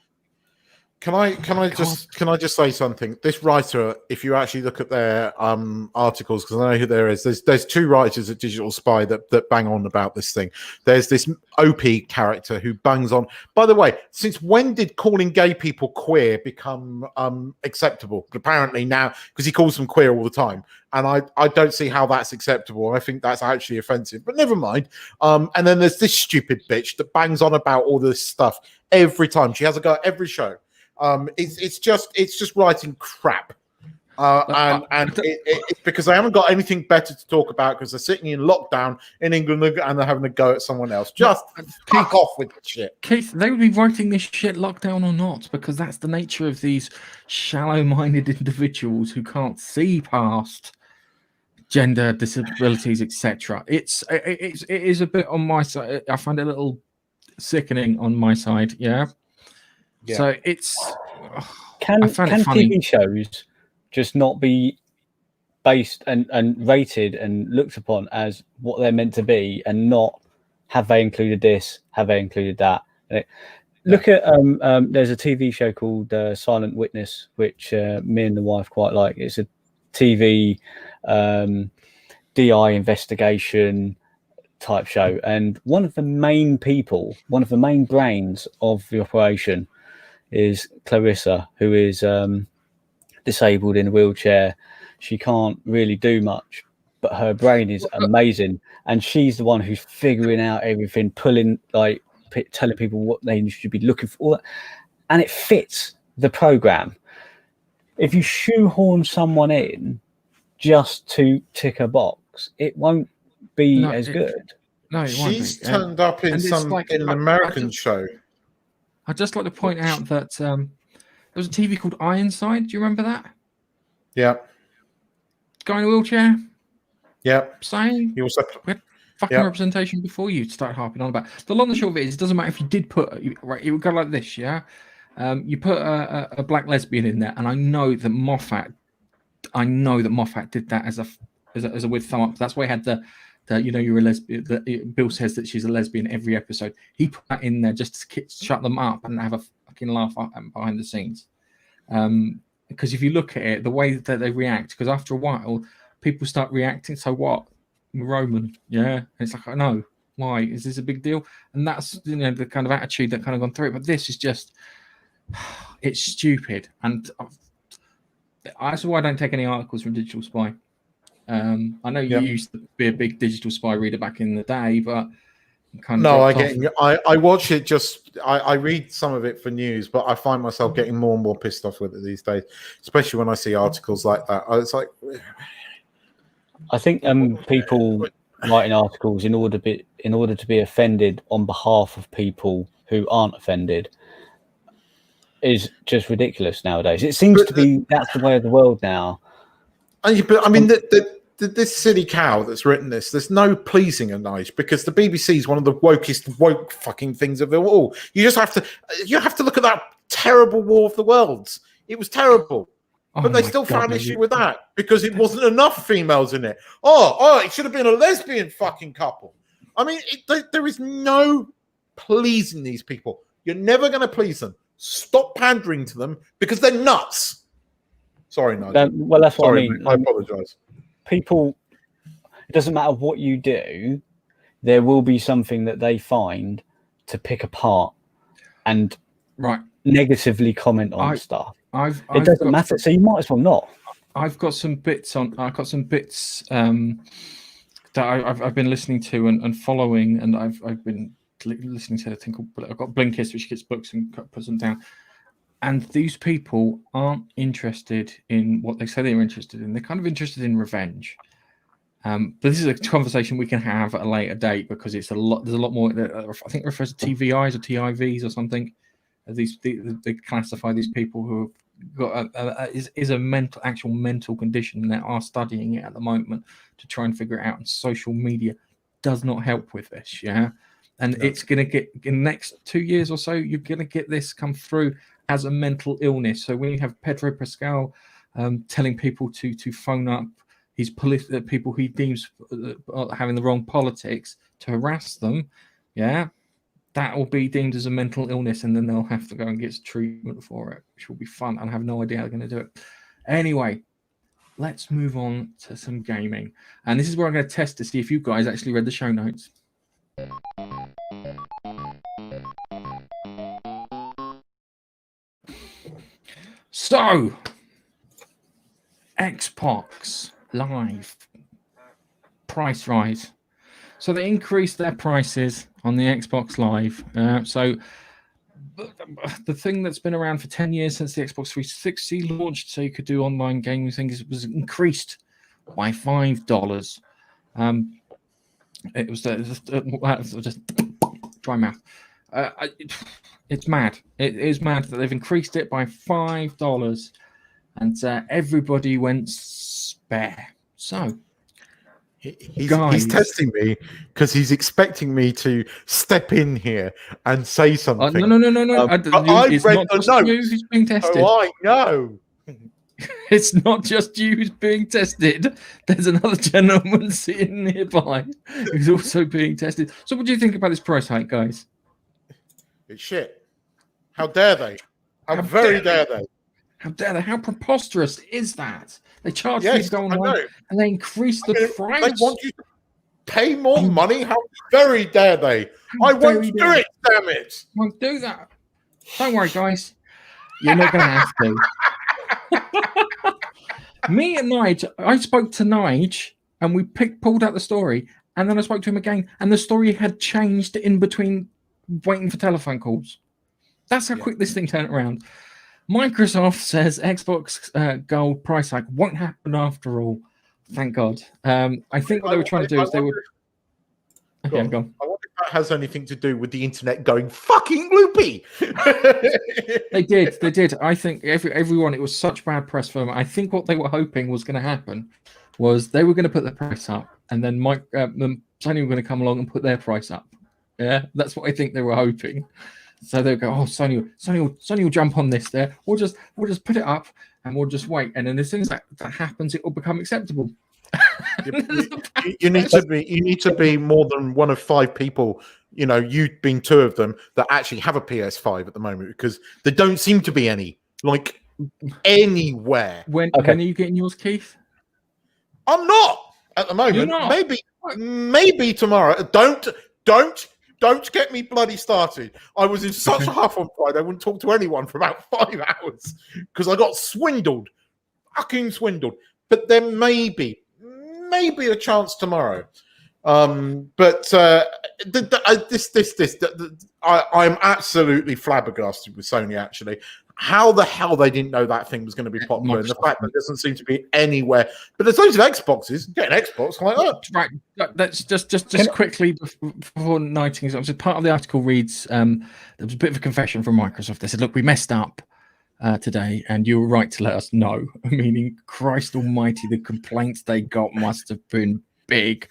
Can I just say something? This writer, if you actually look at their articles, because I know who there is, there's two writers at Digital Spy that bang on about this thing. There's this OP character who bangs on. By the way, since when did calling gay people queer become acceptable? Apparently now, because he calls them queer all the time. And I don't see how that's acceptable. I think that's actually offensive, but never mind. And then there's this stupid bitch that bangs on about all this stuff every time. She has a go at every show. It's just writing crap, and it's because they haven't got anything better to talk about because they're sitting in lockdown in England and they're having a go at someone else. Just fuck off with the shit. Keith, they would be writing this shit lockdown or not because that's the nature of these shallow-minded individuals who can't see past gender, disabilities, etc. It is a bit on my side. I find it a little sickening on my side. Yeah. So it's can TV shows just not be based and rated and looked upon as what they're meant to be and not have they included this, have they included that? Look at there's a TV show called Silent Witness, which me and the wife quite like. It's a TV DI investigation type show, and one of the main brains of the operation is Clarissa, who is disabled in a wheelchair. She can't really do much, but her brain is amazing, and she's the one who's figuring out everything, telling people what they should be looking for, and it fits the program. If you shoehorn someone in just to tick a box, it won't be as good. No, it won't. She's turned up in an American show. I'd just like to point out that there was a TV called Ironside. Do you remember that? Yeah. Guy in a wheelchair. Yeah. Saying He also fucking representation before you start harping on about. The long and short of it is, it doesn't matter if you did put right. It would go like this, yeah. You put a black lesbian in there, and I know that Moffat did that as a with thumb up. That's why he had the you're a lesbian. Bill says that she's a lesbian every episode. He put that in there just to shut them up and have a fucking laugh behind the scenes. Because if you look at it, the way that they react, because after a while, people start reacting. So what? Roman, yeah. And it's like, I know. Why? Is this a big deal? And that's the kind of attitude that kind of gone through it. But this is just, it's stupid. And that's why I don't take any articles from Digital Spy. I know you used to be a big digital spy reader back in the day, but kind of no, I watch it. I read some of it for news, but I find myself getting more and more pissed off with it these days, especially when I see articles like that. It's like, I think people writing articles in order to be offended on behalf of people who aren't offended is just ridiculous nowadays. It seems to be that's the way of the world now. But I mean, this silly cow that's written this, there's no pleasing a Nige, because the BBC is one of the wokest woke fucking things of it all. You have to look at that terrible War of the Worlds. It was terrible. But they still found issue with that because it wasn't enough females in it. Oh, it should have been a lesbian fucking couple. I mean, there is no pleasing these people. You're never going to please them. Stop pandering to them because they're nuts. Sorry, Nigel. Well, that's what I mean. I apologise. People, it doesn't matter what you do, there will be something that they find to pick apart and negatively comment on stuff. It doesn't matter, so you might as well not. I've got some bits that I've been listening to and following, and I've been listening to a thing called, I've got Blinkist, which gets books and puts them down. And these people aren't interested in what they say they're interested in. They're kind of interested in revenge. But this is a conversation we can have at a later date because it's there's a lot more. I think it refers to TVIs or TIVs or something. They classify these people who have got is a actual mental condition, and they are studying it at the moment to try and figure it out. And social media does not help with this, and it's going to get in the next 2 years or so. You're going to get this come through as a mental illness. So when you have Pedro Pascal telling people to phone up his people he deems having the wrong politics to harass them, that will be deemed as a mental illness, and then they'll have to go and get treatment for it, which will be fun. And I have no idea how they're going to do it. Anyway, let's move on to some gaming. And this is where I'm going to test to see if you guys actually read the show notes. So, Xbox Live price rise. So they increased their prices on the Xbox Live. So the thing that's been around for 10 years since the Xbox 360 launched, so you could do online gaming things, was increased by $5. It was just dry mouth. It's mad. It is mad that they've increased it by $5, and everybody went spare. So he's testing me because he's expecting me to step in here and say something. No. It's not just you who's being tested. Oh, I know. It's not just you who's being tested. There's another gentleman sitting nearby who's also being tested. So what do you think about this price hike, guys? It's shit. How dare they? How very dare they? How dare they? How preposterous is that? They charge you to go online and they increase the price. They want you to pay more money? How very dare they? I won't do it, damn it. I won't do that. Don't worry, guys. You're not going to have to. Me and Nige, I spoke to Nige and we pulled out the story, and then I spoke to him again, and the story had changed in between waiting for telephone calls. That's how quick this thing turned around. Microsoft says Xbox Gold price hike won't happen after all. Thank God. I think what they were trying to do is they were. Okay, go on. I wonder if that has anything to do with the internet going fucking loopy. They did. I think everyone, it was such bad press for them. I think what they were hoping was going to happen was they were going to put the price up, and then Sony were going to come along and put their price up. Yeah, that's what I think they were hoping. So they'll go, Sony will jump on this there. We'll just put it up and we'll just wait. And then as soon as that happens, it will become acceptable. You need to be more than one of 5 people, you being 2 of them, that actually have a PS5 at the moment, because there don't seem to be any, like, anywhere. When are you getting yours, Keith? I'm not at the moment. You're not? Maybe tomorrow. Don't get me bloody started. I was in such a huff on Friday, I wouldn't talk to anyone for about 5 hours because I got swindled. Fucking swindled. But then maybe maybe a chance tomorrow. But I'm absolutely flabbergasted with Sony. Actually, how the hell they didn't know that thing was going to be popular, and the fact that it doesn't seem to be anywhere. But there's loads of Xboxes. Get an Xbox, like that. Right. Let's just quickly before nighting. So part of the article reads, there was a bit of a confession from Microsoft. They said, "Look, we messed up today, and you were right to let us know." Meaning, Christ Almighty, the complaints they got must have been big.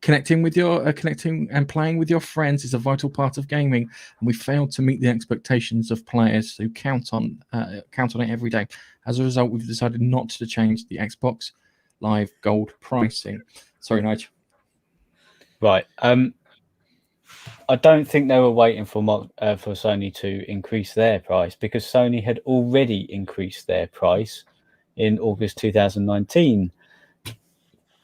Connecting and playing with your friends is a vital part of gaming, and we failed to meet the expectations of players who count on it every day. As a result, we've decided not to change the Xbox Live Gold pricing. Sorry, Nigel. Right. I don't think they were waiting for Sony to increase their price, because Sony had already increased their price in August 2019,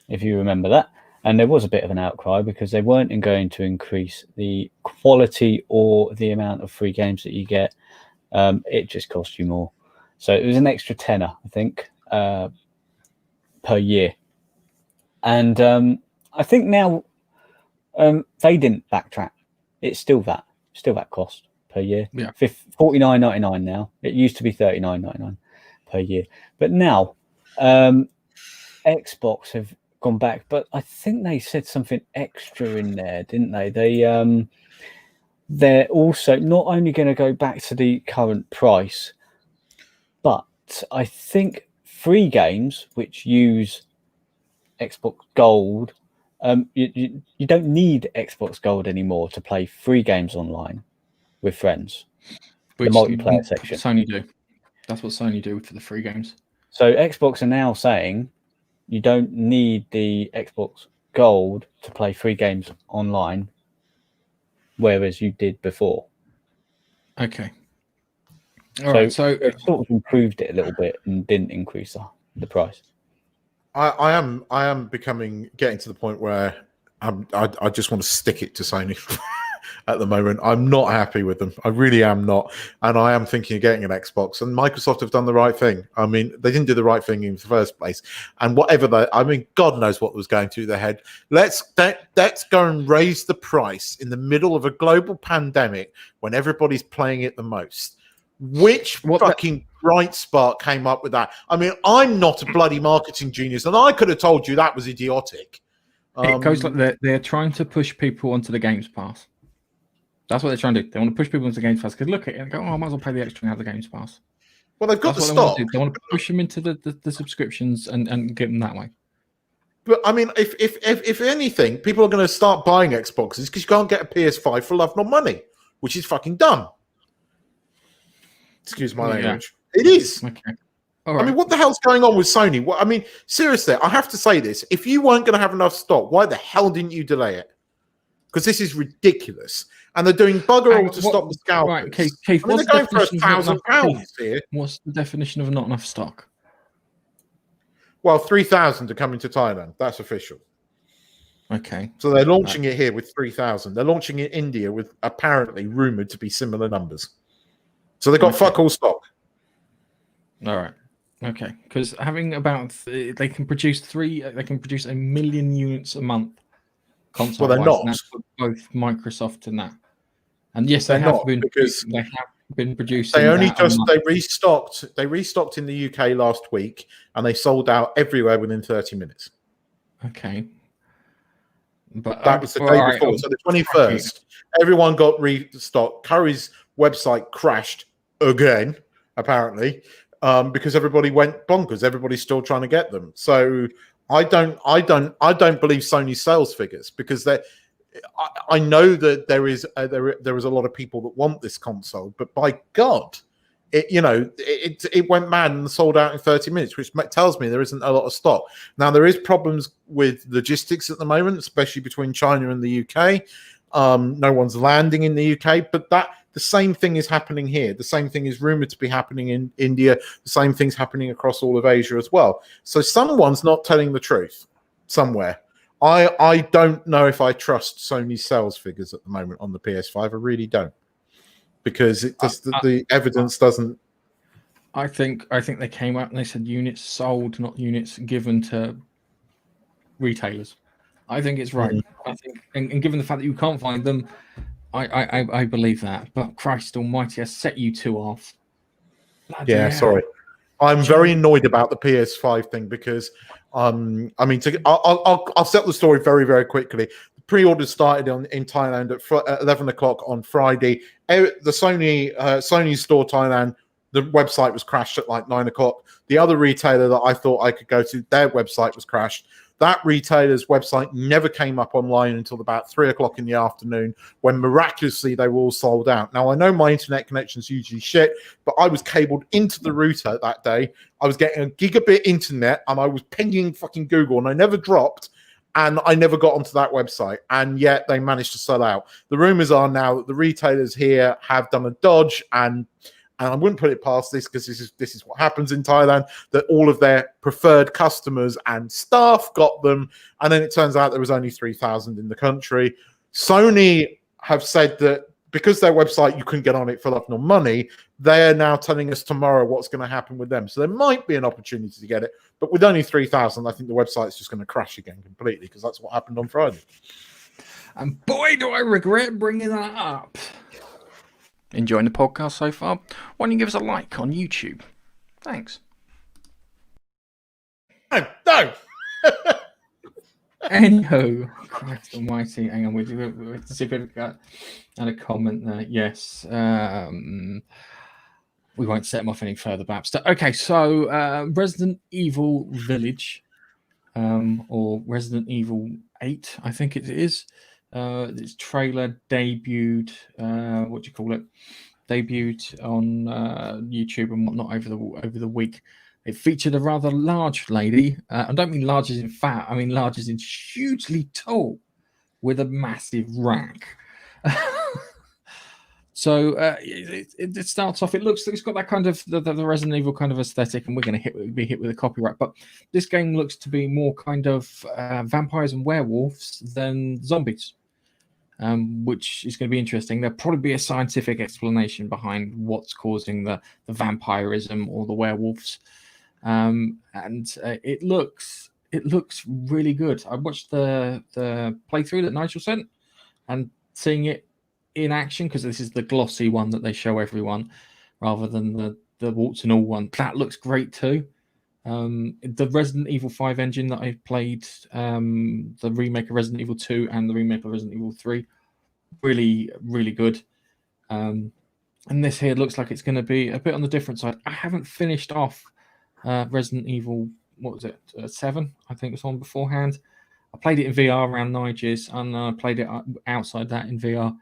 if you remember that. And there was a bit of an outcry because they weren't going to increase the quality or the amount of free games that you get. It just cost you more. So it was an extra tenner, I think, per year. And I think now they didn't backtrack. It's still that cost per year. Yeah. $49.99 now. It used to be $39.99 per year. But now Xbox have gone back, but I think they said something extra in there, didn't they? They're also not only going to go back to the current price, but I think free games which use Xbox Gold, you don't need Xbox Gold anymore to play free games online with friends. Which the multiplayer section. Sony do. That's what Sony do for the free games. So Xbox are now saying you don't need the Xbox Gold to play free games online, whereas you did before. Okay. All right. So it sort of improved it a little bit and didn't increase the price. I am getting to the point where I just want to stick it to Sony at the moment. I'm not happy with them. I really am not. And I am thinking of getting an Xbox. And Microsoft have done the right thing. I mean, they didn't do the right thing in the first place. And God knows what was going through their head. Let's go and raise the price in the middle of a global pandemic when everybody's playing it the most. Which bright spark came up with that? I mean, I'm not a bloody marketing genius, and I could have told you that was idiotic. It goes like they're trying to push people onto the Games Pass. That's what they're trying to do. They want to push people into the Games Pass because look at it and go, I might as well pay the extra and have the Games Pass. Well, they've got the stock. They want to push them into the subscriptions and get them that way. But I mean, if anything, people are going to start buying Xboxes because you can't get a PS5 for love nor money, which is fucking dumb. Excuse my language. It is. Okay. All right. I mean, what the hell's going on with Sony? I mean, seriously, I have to say this. If you weren't going to have enough stock, why the hell didn't you delay it? Because this is ridiculous. And they're doing bugger all to stop the scalpers. Right, Keith, I mean, they're going for £1,000 here. What's the definition of not enough stock? Well, 3,000 are coming to Thailand. That's official. Okay. So they're launching it here with 3,000. They're launching it in India with apparently rumoured to be similar numbers. So they've got fuck all stock. All right. Okay. Because having they can produce 1 million units a month. Well, they're not. That's for both Microsoft and that. And yes, they have been producing. They restocked. They restocked in the UK last week, and they sold out everywhere within 30 minutes. Okay. But that was the day before. So the 21st, everyone got restocked. Curry's website crashed again, apparently, because everybody went bonkers. Everybody's still trying to get them. So I don't believe Sony's sales figures, because I know that there is a lot of people that want this console, but by God, it went mad and sold out in 30 minutes, which tells me there isn't a lot of stock. Now, there is problems with logistics at the moment, especially between China and the UK. No one's landing in the UK, but the same thing is happening here. The same thing is rumored to be happening in India. The same thing's happening across all of Asia as well. So someone's not telling the truth somewhere. I don't know if I trust Sony's sales figures at the moment on the PS5. I really don't, because the evidence doesn't. I think they came out and they said units sold, not units given to retailers. I think it's right. I think, and given the fact that you can't find them, I believe that. But Christ Almighty, I set you two off. Bloody Yeah, hell. sorry. I'm very annoyed about the PS5 thing because, I mean, I'll set the story very, very quickly. The pre-order started in Thailand at 11 o'clock on Friday. The Sony store Thailand, the website was crashed at like 9 o'clock. The other retailer that I thought I could go to, their website was crashed. That retailer's website never came up online until about 3 o'clock in the afternoon, when miraculously they were all sold out. Now, I know my internet connection's usually shit, but I was cabled into the router that day. I was getting a gigabit internet, and I was pinging fucking Google, and I never dropped, and I never got onto that website, and yet they managed to sell out. The rumors are now that the retailers here have done a dodge, and I wouldn't put it past this, because this is what happens in Thailand, that all of their preferred customers and staff got them, and then it turns out there was only 3,000 in the country. Sony have said that because their website, you couldn't get on it for love nor money, they're now telling us tomorrow what's going to happen with them. So there might be an opportunity to get it, but with only 3,000, I think the website's just going to crash again completely, because that's what happened on Friday. And boy, do I regret bringing that up. Enjoying the podcast so far? Why don't you give us a like on YouTube? Thanks. No. Anywho, Christ Almighty, hang on, we'll see if we've got a comment there. Yes, we won't set them off any further, perhaps. Okay, so Resident Evil Village, or Resident Evil 8, I think it is. Its trailer debuted. What do you call it? Debuted on YouTube and whatnot over the week. It featured a rather large lady. I don't mean large as in fat. I mean large as in hugely tall, with a massive rack. So it starts off. It's got that kind of the Resident Evil kind of aesthetic, and we're going to be hit with a copyright. But this game looks to be more kind of vampires and werewolves than zombies. Which is going to be interesting. There'll probably be a scientific explanation behind what's causing the vampirism or the werewolves, and it looks really good. I watched the playthrough that Nigel sent, and seeing it in action, because this is the glossy one that they show everyone, rather than the warts and all one. That looks great too. The Resident Evil 5 engine that I played, the remake of Resident Evil 2 and the remake of Resident Evil 3, really, really good. And this here looks like it's going to be a bit on the different side. I haven't finished off Resident Evil, what was it, 7? I think it's on beforehand. I played it in VR around Nigel's, and I played it outside that in VR.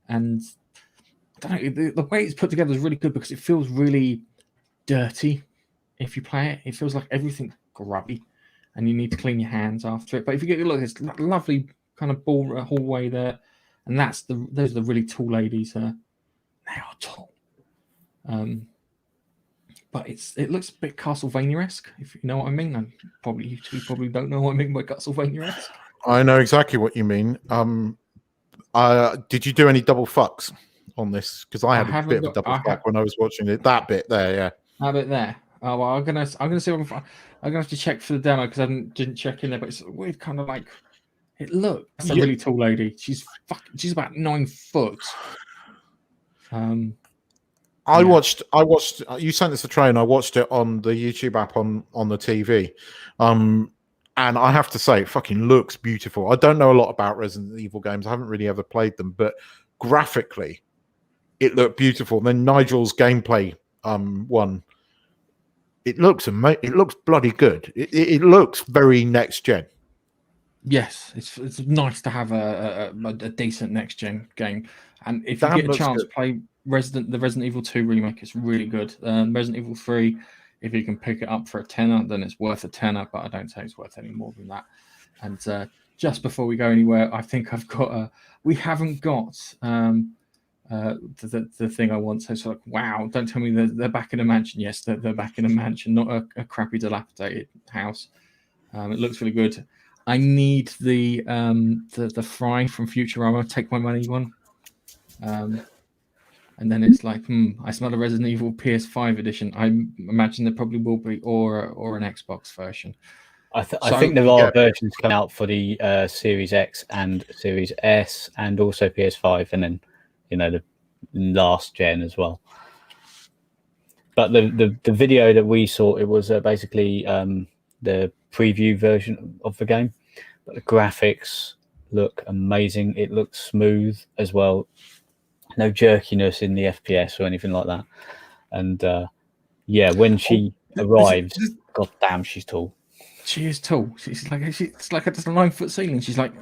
And I don't know, the way it's put together is really good, because it feels really dirty. If you play it, it feels like everything's grubby, and you need to clean your hands after it. But if you get a look, it's a lovely kind of hallway there, and those are the really tall ladies. They are tall, but it looks a bit Castlevania-esque, if you know what I mean. And you two probably don't know what I mean by Castlevania-esque. I know exactly what you mean. Did you do any double fucks on this? Because I had a bit of a double fuck when I was watching it. That bit there, yeah. That bit there. Oh well, I'm gonna see. I'm gonna have to check for the demo, because I didn't check in there. But it's weird, kind of like it looks. That's a really tall lady. She's about 9 foot. I watched. You sent us a trailer, and I watched it on the YouTube app on the TV. And I have to say, it fucking looks beautiful. I don't know a lot about Resident Evil games. I haven't really ever played them, but graphically, it looked beautiful. And then Nigel's gameplay one. It looks amazing. It looks bloody good. It looks very next gen. Yes, it's nice to have a decent next gen game. And if you get a chance to play the Resident Evil 2 remake, it's really good. Resident Evil 3, if you can pick it up for a tenner, then it's worth a tenner. But I don't say it's worth any more than that. And just before we go anywhere, I think we haven't got the thing I want. So it's like, wow, don't tell me they're back in a mansion. Yes, they're back in a mansion, not a crappy dilapidated house. It looks really good. I need the Fry from Futurama, Take My Money one. And then it's like, I smell a Resident Evil PS5 edition. I imagine there probably will be, or an Xbox version. I So, think there are yeah. versions come out for the Series X and Series S, and also PS5, and then the last gen as well. But the video that we saw, it was basically the preview version of the game. But the graphics look amazing. It looks smooth as well. No jerkiness in the FPS or anything like that. And yeah, when she arrives, god damn, she's tall. she is tall. It's like just a 9-foot ceiling. She's like,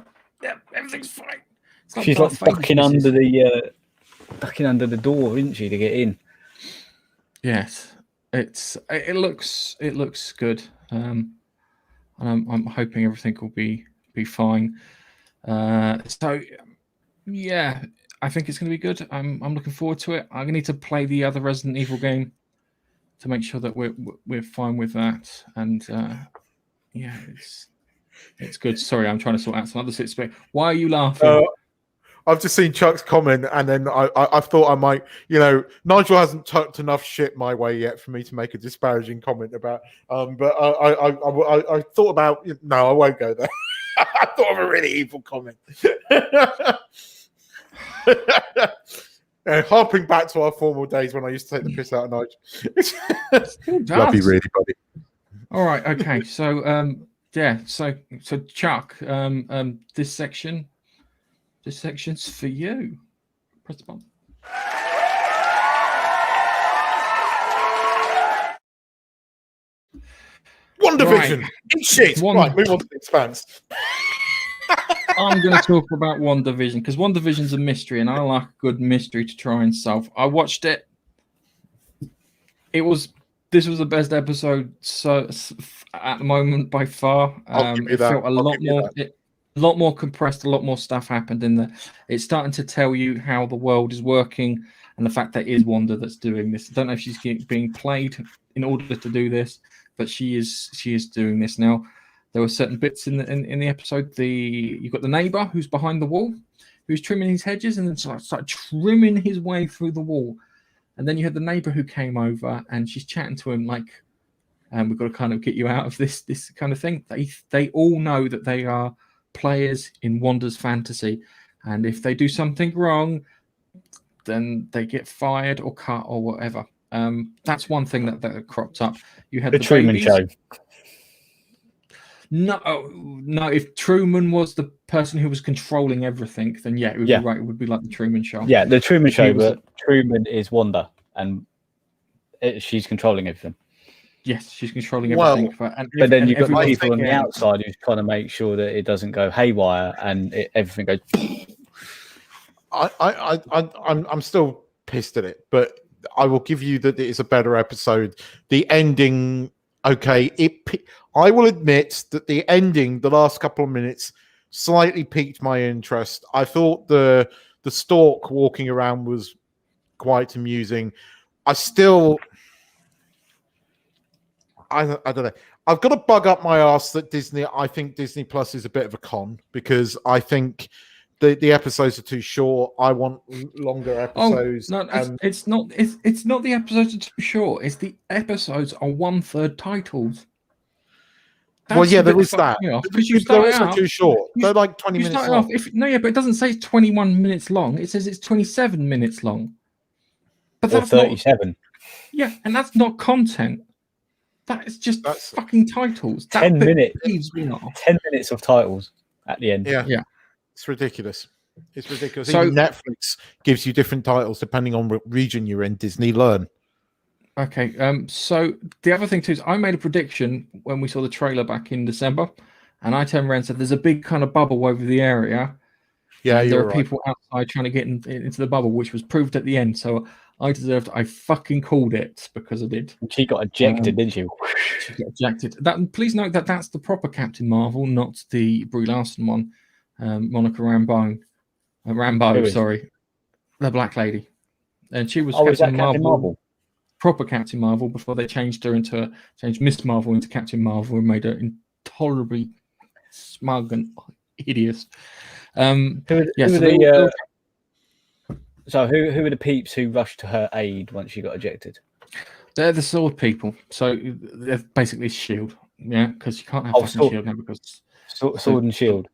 yeah, everything's fine. It's She's Darth like Vader ducking under the door, isn't she, to get in? Yes, it looks good. And I'm hoping everything will be fine. So yeah, I think it's going to be good. I'm looking forward to it. I'm going to need to play the other Resident Evil game to make sure that we're fine with that. And yeah, it's good. Sorry, I'm trying to sort out some other situation. Why are you laughing? I've just seen Chuck's comment, and then I thought I might, Nigel hasn't tucked enough shit my way yet for me to make a disparaging comment about. But I thought about, no, I won't go there. I thought of a really evil comment. Harping back to our formal days when I used to take the piss out of Nigel. Love you, really, buddy. All right, okay. So yeah, so Chuck, this section's for you. Press the button. Wanda Vision. Eat shit. Right, move on to the Expanse. I'm going to talk about Wanda Vision because Wanda Vision's a mystery, and I like a good mystery to try and solve. I watched it. This was the best episode so at the moment by far. It felt a lot more compressed. A lot more stuff happened in there. It's starting to tell you how the world is working, and the fact that it is Wanda that's doing this. I don't know if she's being played in order to do this, but she is doing this now. There were certain bits in the episode. You've got the neighbor who's behind the wall, who's trimming his hedges, and then started trimming his way through the wall. And then you had the neighbor who came over, and she's chatting to him like, "We've got to kind of get you out of this kind of thing." They all know that they are players in Wanda's fantasy, and if they do something wrong, then they get fired or cut or whatever. That's one thing that cropped up. You had the Truman babies. Show. No. If Truman was the person who was controlling everything, then yeah, it would be right. It would be like the Truman Show. Yeah, the Truman Show, but Truman is Wanda, and she's controlling everything. Yes, she's controlling everything. But then you've got people on the outside who's trying to make sure that it doesn't go haywire and everything goes. I'm still pissed at it, but I will give you that it is a better episode. The ending, okay, I will admit that the ending, the last couple of minutes, slightly piqued my interest. I thought the stork walking around was quite amusing. I don't know. I've got to bug up my ass that I think Disney Plus is a bit of a con, because I think the episodes are too short. I want longer episodes. Oh, no, it's not the episodes are too short. It's the episodes are 1/3 titles. Well, yeah, there is that. Because you start out too short. They're like 20 minutes long. But it doesn't say it's 21 minutes long. It says it's 27 minutes long. But or that's 37. Yeah, and that's not content. That is just fucking titles. 10 minutes. 10 minutes of titles at the end. Yeah. It's ridiculous. It's ridiculous. So, even Netflix gives you different titles depending on what region you're in. Disney learn. Okay. So the other thing too is I made a prediction when we saw the trailer back in December, and I turned around and said there's a big kind of bubble over the area. Yeah, there are people outside trying to get into the bubble, which was proved at the end. So I fucking called it because I did. She got ejected, didn't she? She got ejected. Please note that that's the proper Captain Marvel, not the Brie Larson one. Monica Rambeau, sorry, the black lady, and she was Captain Marvel, proper Captain Marvel, before they changed Miss Marvel into Captain Marvel and made her intolerably smug and hideous. Who are the peeps who rushed to her aid once she got ejected? They're the sword people, so they're basically S.H.I.E.L.D. Yeah, because you can't have Oh, fucking Shield now because Sword and Shield.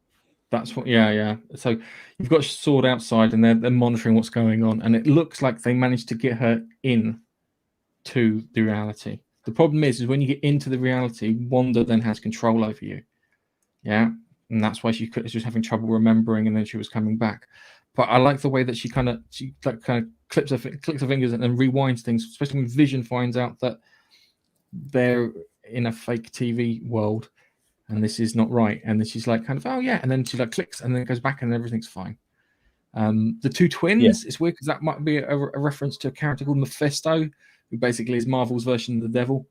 that's what. Yeah. So you've got Sword outside, and they're monitoring what's going on, and it looks like they managed to get her in to the reality. The problem is when you get into the reality, Wanda then has control over you. Yeah, and that's why she was having trouble remembering, and then she was coming back. But I like the way that she kind of clicks her fingers and rewinds things, especially when Vision finds out that they're in a fake TV world and this is not right. And then she's like, kind of, oh yeah, and then she like clicks, and then it goes back, and everything's fine. The two twins is weird because that might be a reference to a character called Mephisto, who basically is Marvel's version of the devil.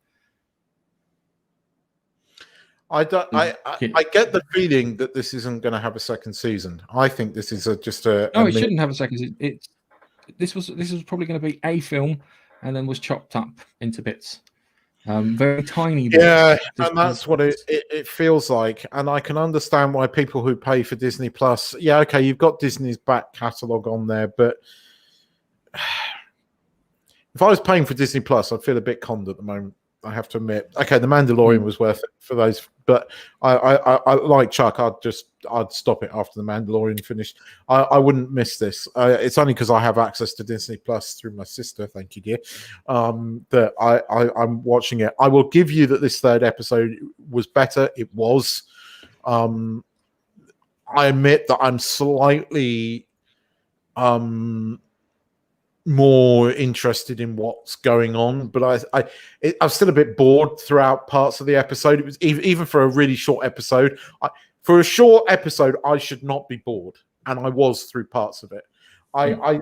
I get the feeling that this isn't going to have a second season. I think this is just a. No, it shouldn't have a second season. This was probably going to be a film, and then was chopped up into bits, very tiny bits. Yeah, and that's what it feels like. And I can understand why people who pay for Disney Plus. Yeah, okay, you've got Disney's back catalog on there, but if I was paying for Disney Plus, I'd feel a bit conned at the moment. I have to admit. Okay, The Mandalorian was worth it for those, but I like Chuck. I'd stop it after The Mandalorian finished. I wouldn't miss this. It's only because I have access to Disney Plus through my sister. Thank you, dear. That I'm watching it. I will give you that this third episode was better. It was. I admit that I'm slightly more interested in what's going on, but I'm still a bit bored throughout parts of the episode. It was even for a really short episode. For a short episode, I should not be bored, and I was through parts of it. I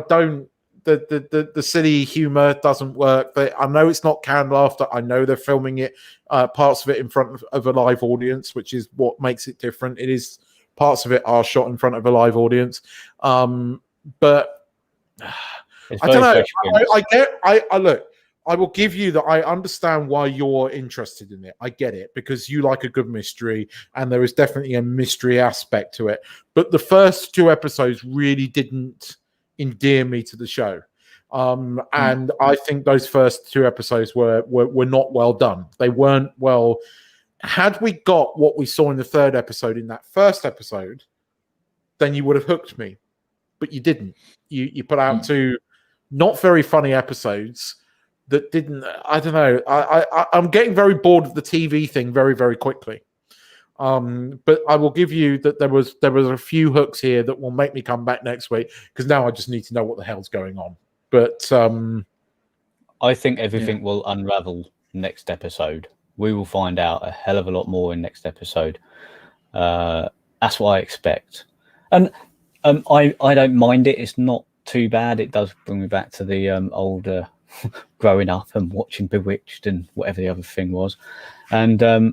don't. The silly humor doesn't work. I know it's not canned laughter. I know they're filming it, parts of it in front of a live audience, which is what makes it different. It is parts of it are shot in front of a live audience, but. I don't know. Look. I will give you that. I understand why you're interested in it. I get it because you like a good mystery, and there is definitely a mystery aspect to it. But the first two episodes really didn't endear me to the show, and I think those first two episodes were not well done. They weren't well. Had we got what we saw in the third episode in that first episode, then you would have hooked me, but you didn't. You put out two not very funny episodes that didn't. I don't know. I'm getting very bored of the TV thing very, very quickly. But I will give you that there was a few hooks here that will make me come back next week because now I just need to know what the hell's going on. But I think everything will unravel next episode. We will find out a hell of a lot more in next episode. That's what I expect, and I don't mind it. It's not too bad. It does bring me back to the older growing up and watching Bewitched and whatever the other thing was, and I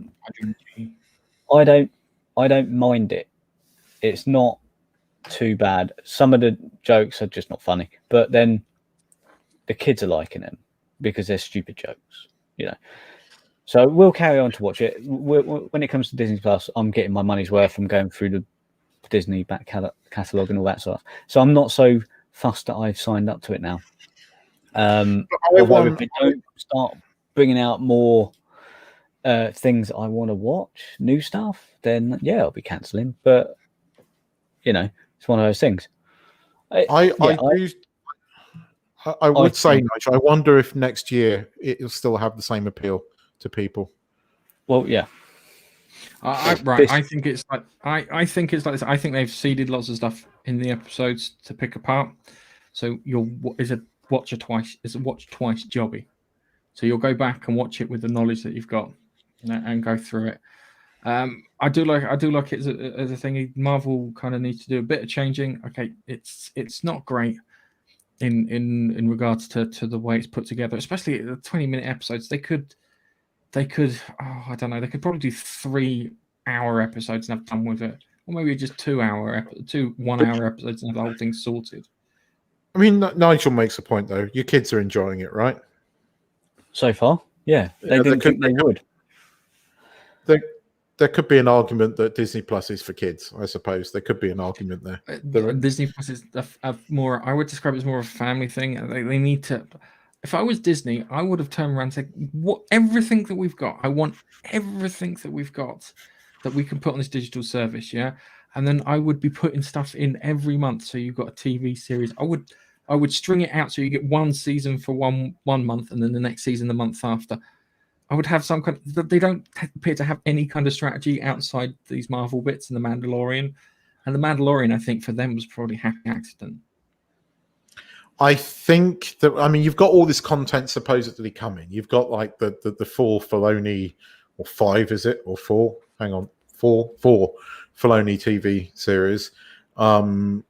don't mind it. It's not too bad. Some of the jokes are just not funny, but then the kids are liking them because they're stupid jokes, you know. So we'll carry on to watch it. When it comes to Disney Plus, I'm getting my money's worth from going through the Disney back catalogue and all that stuff. So I'm not so fussed that I've signed up to it now. If they don't start bringing out more things I want to watch, new stuff, then yeah, I'll be cancelling. But you know, it's one of those things. I would say, Nigel, I wonder if next year it'll still have the same appeal to people. Well, yeah. I think it's like I think it's like this. I think they've seeded lots of stuff in the episodes to pick apart. So it's a watch twice jobby. So you'll go back and watch it with the knowledge that you've got, and go through it. I do like it as a thing. Marvel kind of needs to do a bit of changing. Okay, it's not great in regards to the way it's put together, especially the 20-minute episodes. They could I don't know, they could probably do 3-hour episodes and have done with it, or maybe just 2 1-hour episodes and have the whole thing sorted. I mean, Nigel makes a point though. Your kids are enjoying it, right? So far, yeah. They didn't think they would. There could be an argument that Disney Plus is for kids. I suppose there could be an argument there. Disney Plus is more. I would describe it as more of a family thing. They need to. if I was Disney, I would have turned around and said, "What everything that we've got, I want everything that we've got that we can put on this digital service, yeah." And then I would be putting stuff in every month, so you've got a TV series. I would string it out so you get one season for one month, and then the next season the month after. I would have some kind of, they don't appear to have any kind of strategy outside these Marvel bits and the Mandalorian. And the Mandalorian, I think, for them was probably a happy accident. I think that, I mean, you've got all this content supposedly coming. You've got like the 4 Filoni, or 5, is it? Or 4? Hang on. 4 Filoni TV series. And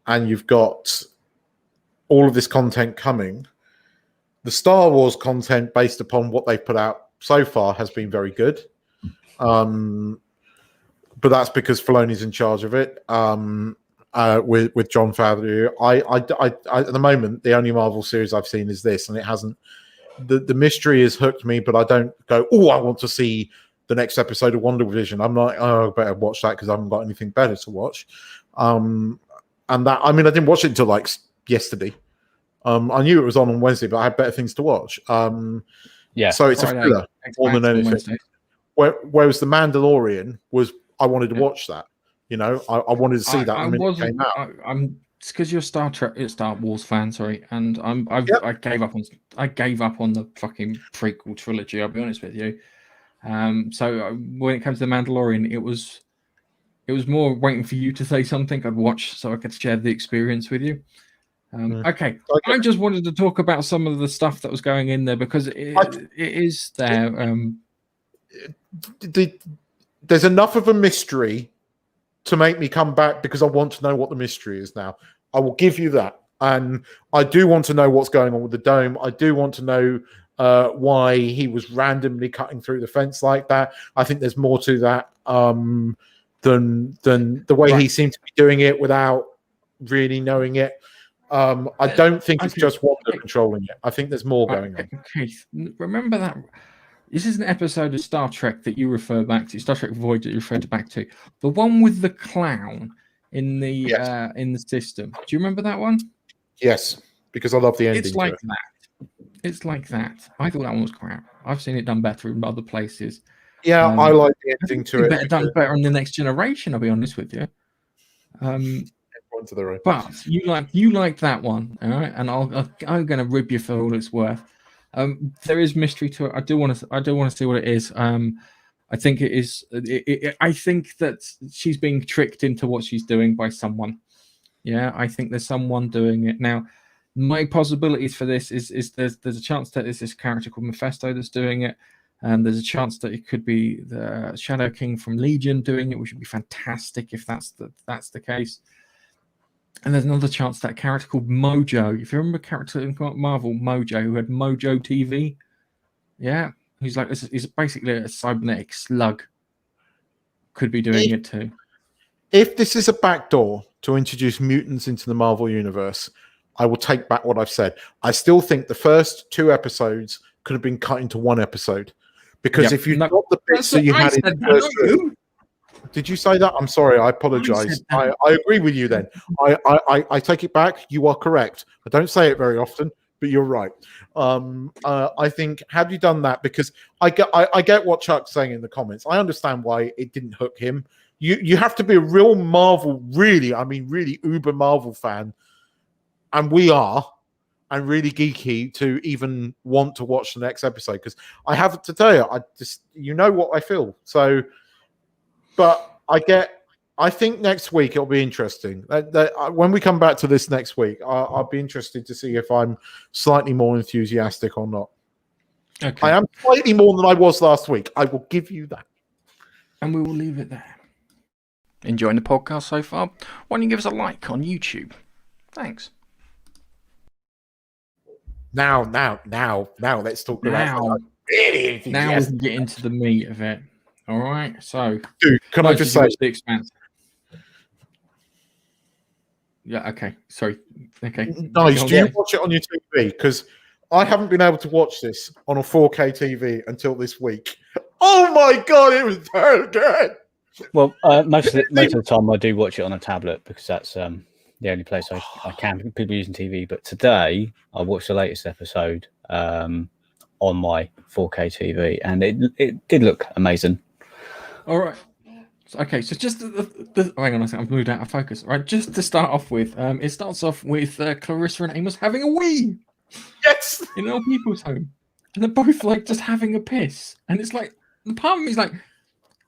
you've got all of this content coming. The Star Wars content, based upon what they've put out so far, has been very good. But that's because Filoni's in charge of it. With John Favreau, I at the moment the only Marvel series I've seen is this, and it hasn't. The mystery has hooked me, but I don't go, oh, I want to see the next episode of Wanda Vision. I'm like, oh, I better watch that because I haven't got anything better to watch. And that, I mean, I didn't watch it until like yesterday. I knew it was on Wednesday, but I had better things to watch. Yeah, so it's Friday, a filler more than anything. Whereas the Mandalorian was, I wanted to watch that. You know, I wanted to see that when it came out. It's because you're a Star Wars fan, sorry, and I gave up on the fucking prequel trilogy. I'll be honest with you. So when it comes to the Mandalorian, it was more waiting for you to say something. I'd watch so I could share the experience with you. Okay, I just wanted to talk about some of the stuff that was going in there because it is there. There's enough of a mystery to make me come back because I want to know what the mystery is now. I will give you that. And I do want to know what's going on with the dome. I do want to know why he was randomly cutting through the fence like that. I think there's more to that than the way he seemed to be doing it without really knowing it. I don't think it's just Wanda controlling it. I think there's more going on. Keith, remember that this is an episode of Star Trek that you refer back to, Star Trek Voyager that you referred back to, the one with the clown in the system. Do you remember that one? Yes, because I love the ending. It's like that. It's like that. I thought that one was crap. I've seen it done better in other places. Yeah, I like the ending to it. Done better on The Next Generation. I'll be honest with you. To the right. But you like that one, all right? And I'm going to rib you for all it's worth. There is mystery to it. I do want to see what it is. I think it is. I think that she's being tricked into what she's doing by someone. Yeah, I think there's someone doing it now. My possibilities for this is there's a chance that it's this character called Mephisto that's doing it. There's a chance that it could be the Shadow King from Legion doing it, which would be fantastic if that's the case. And there's another chance that character called Mojo. If you remember a character in Marvel, Mojo, who had Mojo TV, yeah, he's basically a cybernetic slug. Could be doing it too. If this is a backdoor to introduce mutants into the Marvel universe, I will take back what I've said. I still think the first 2 episodes could have been cut into 1 episode, because if you got the bits that you had in the first 2. Did you say that? I'm sorry. I apologize. I agree with you then. I take it back. You are correct. I don't say it very often, but you're right. I think, had you done that, because I get what Chuck's saying in the comments. I understand why it didn't hook him. You have to be a real Marvel, really uber Marvel fan, and we are, and really geeky to even want to watch the next episode, because I have to tell you, what I feel. So, but I think next week it'll be interesting. When we come back to this next week, I'll be interested to see if I'm slightly more enthusiastic or not. Okay. I am slightly more than I was last week. I will give you that. And we will leave it there. Enjoying the podcast so far? Why don't you give us a like on YouTube? Thanks. Now, let's talk about really. Now we can get into the meat of it. All right. So, dude, can I just say the Expanse? Yeah. Okay. Sorry. Okay. Nice. Do you watch it on your TV? Because I haven't been able to watch this on a 4K TV until this week. Oh my god, it was very good. Well, most of the time I do watch it on a tablet, because that's the only place I can. People using TV, but today I watched the latest episode on my 4K TV, and it did look amazing. All right. Okay, so just hang on a second, I've moved out of focus. All right, just to start off with, it starts off with Clarissa and Amos having a wee. Yes. In old people's home, and they're both like just having a piss, and it's like the part of me is like,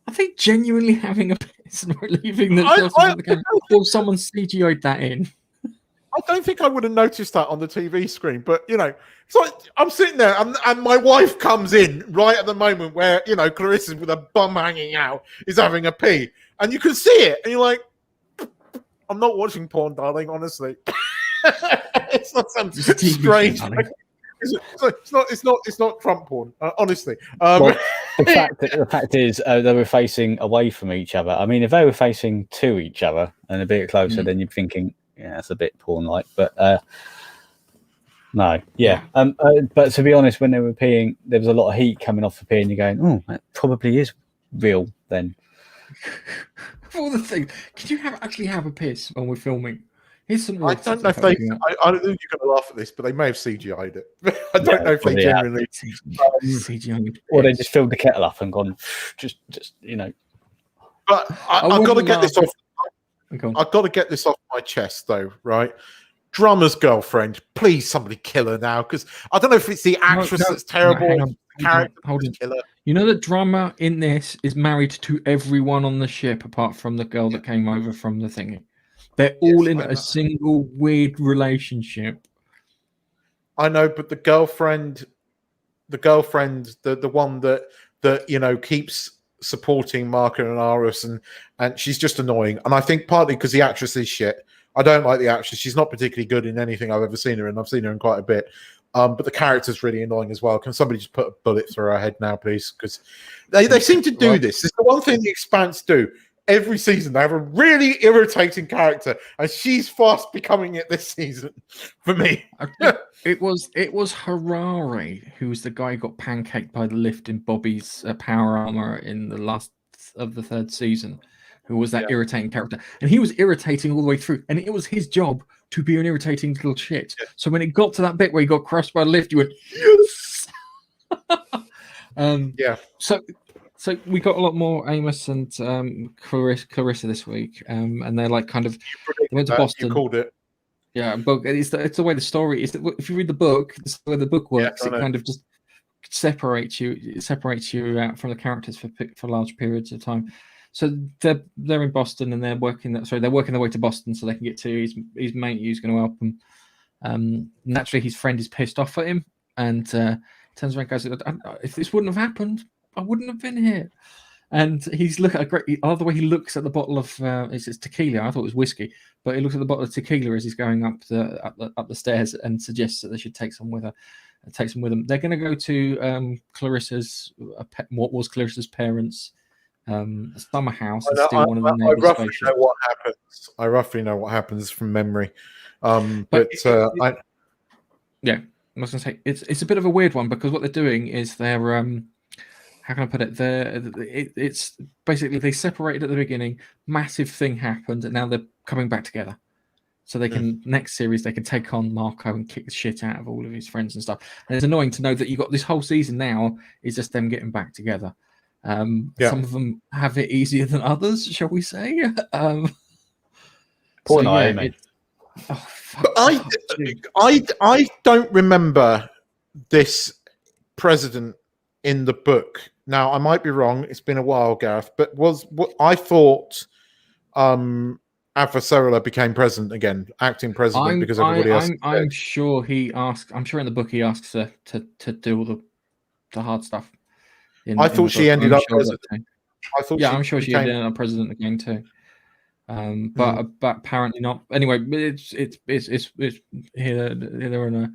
are they genuinely having a piss and relieving themselves around the camera, or someone CGI'd that in? I don't think I would have noticed that on the TV screen, but it's like I'm sitting there and my wife comes in right at the moment where Clarissa's with her bum hanging out is having a pee, and you can see it, and you're like, I'm not watching porn, darling. Honestly, it's not some strange. It's not Trump porn. Honestly, well, the fact is they were facing away from each other. I mean, if they were facing to each other and a bit closer, then you're thinking, yeah, it's a bit porn-like. But no, yeah. But to be honest, when they were peeing, there was a lot of heat coming off the pee, and you're going, oh, that probably is real then. All the thing, can you actually have a piss when we're filming? Here's some. I don't know if they. I don't think you're going to laugh at this, but they may have CGI'd it. I don't know if they genuinely CGI'd, or they just filled the kettle up and gone, just But I've got to get this off. Okay. I've got to get this off my chest, though, right? Drummer's girlfriend, please, somebody kill her now, because I don't know if it's the actress that's terrible. Hold on. Kill her. You know that Drummer in this is married to everyone on the ship apart from the girl that came over from the thingy. They're all in a single weird relationship. I know, but the girlfriend, the one that keeps supporting Mark and Aris, and she's just annoying. And I think partly because the actress is shit. I don't like the actress. She's not particularly good in anything I've ever seen her in. I've seen her in quite a bit. But the character's really annoying as well. Can somebody just put a bullet through her head now, please? Because they seem to do this. It's the one thing the Expanse do. Every season they have a really irritating character, and she's fast becoming it this season for me. It was Harari who was the guy who got pancaked by the lift in Bobby's power armor in the last of the third season, who was that irritating character, and he was irritating all the way through, and it was his job to be an irritating little shit. Yeah. So when it got to that bit where he got crushed by the lift, you went yes. So we got a lot more Amos and Clarissa this week, and they're like kind of they went to Boston. You called it, yeah. But it's the way the story is. If you read the book, the way the book works, it kind of just separates you out from the characters for large periods of time. So they're in Boston and they're working their way to Boston so they can get to his mate who's going to help them. Naturally, his friend is pissed off at him and turns around and goes, "If this wouldn't have happened, I wouldn't have been here." And he's looking at the way he looks at the bottle of it's tequila. I thought it was whiskey, but he looks at the bottle of tequila as he's going up the stairs and suggests that they should take some with her. Take some with them. They're going to go to Clarissa's what was Clarissa's parents' summer house and steal one of the neighbors' spaceships. I roughly know what happens from memory. I was going to say it's a bit of a weird one because what they're doing is they're how can I put it? It's basically they separated at the beginning, massive thing happened, and now they're coming back together. So they can next series they can take on Marco and kick the shit out of all of his friends and stuff. And it's annoying to know that you got this whole season now is just them getting back together. Some of them have it easier than others, shall we say? Poor Naomi. I don't remember this president in the book. Now I might be wrong. It's been a while, Gareth. But I thought Adversarial became president again, acting president because everybody else. I'm sure he asked. I'm sure in the book he asks her to do all the hard stuff. I thought she ended up president. I'm sure she ended up president again too. But apparently not. Anyway, it's here. They're in a.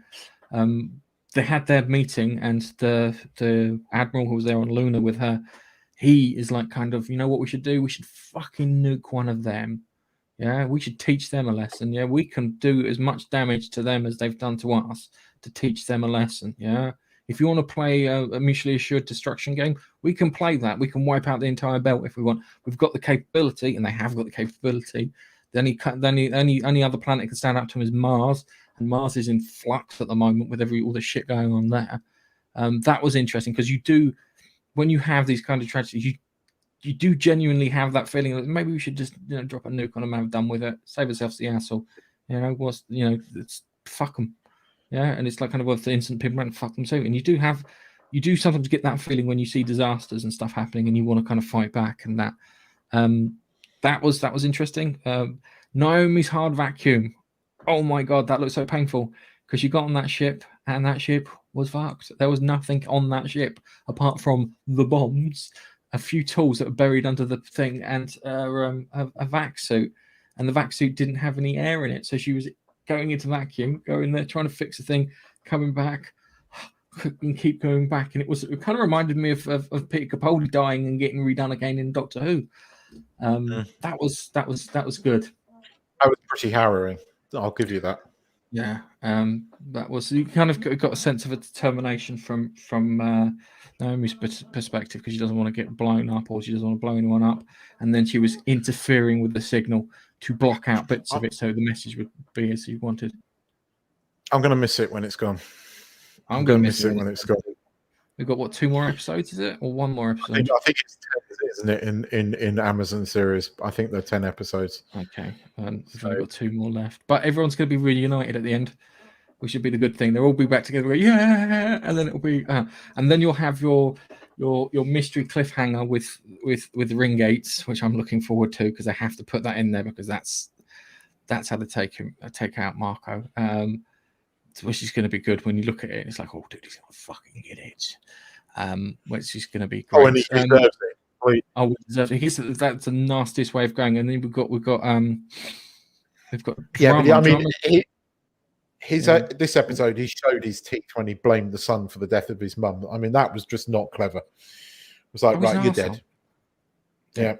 They had their meeting, and the admiral who was there on Luna with her, he is like kind of, you know what we should do? We should fucking nuke one of them. Yeah, we should teach them a lesson. Yeah, we can do as much damage to them as they've done to us to teach them a lesson. Yeah. If you want to play a mutually assured destruction game, we can play that. We can wipe out the entire belt if we want. We've got the capability, and they have got the capability. The only other planet that can stand up to them is Mars, and Mars is in flux at the moment with all the shit going on there. That was interesting because when you have these kind of tragedies, you do genuinely have that feeling that maybe we should just drop a nuke on them and have done with it, save ourselves the hassle. It's fuck them. Yeah, and it's like kind of what the instant people went fuck them too. And you do sometimes get that feeling when you see disasters and stuff happening, and you want to kind of fight back. And that was interesting. Naomi's hard vacuum. Oh my god, that looked so painful because she got on that ship and that ship was fucked. There was nothing on that ship apart from the bombs, a few tools that were buried under the thing, and a vac suit. And the vac suit didn't have any air in it, so she was going into vacuum, going there, trying to fix the thing, coming back, and keep going back. And it kind of reminded me of Peter Capaldi dying and getting redone again in Doctor Who. That was good. That was pretty harrowing. I'll give you that. Yeah, that was, you kind of got a sense of a determination from Naomi's perspective, because she doesn't want to get blown up, or she doesn't want to blow anyone up, and then she was interfering with the signal to block out bits of it so the message would be as you wanted. I'm going to miss it when it's gone. I'm going to miss it when it's gone. We've got 2 more episodes, is it, or 1 more episode? I think it's 10, isn't it? In Amazon series, I think they're 10 episodes. Okay, and we've only got 2 more left, but everyone's going to be reunited at the end, which should be the good thing. They'll all be back together. Yeah, and then it'll be, and then you'll have your mystery cliffhanger with Ring Gates, which I'm looking forward to, because I have to put that in there, because that's how they take out Marco. Which is going to be good when you look at it. It's like, oh, dude, he's going to fucking get it. Which is going to be great. Oh, and he deserves it. Oh, that's the nastiest way of going. And then we've got drama. This episode, he showed his teeth when he blamed the son for the death of his mum. I mean, that was just not clever. It was like, right, you're dead. Yeah.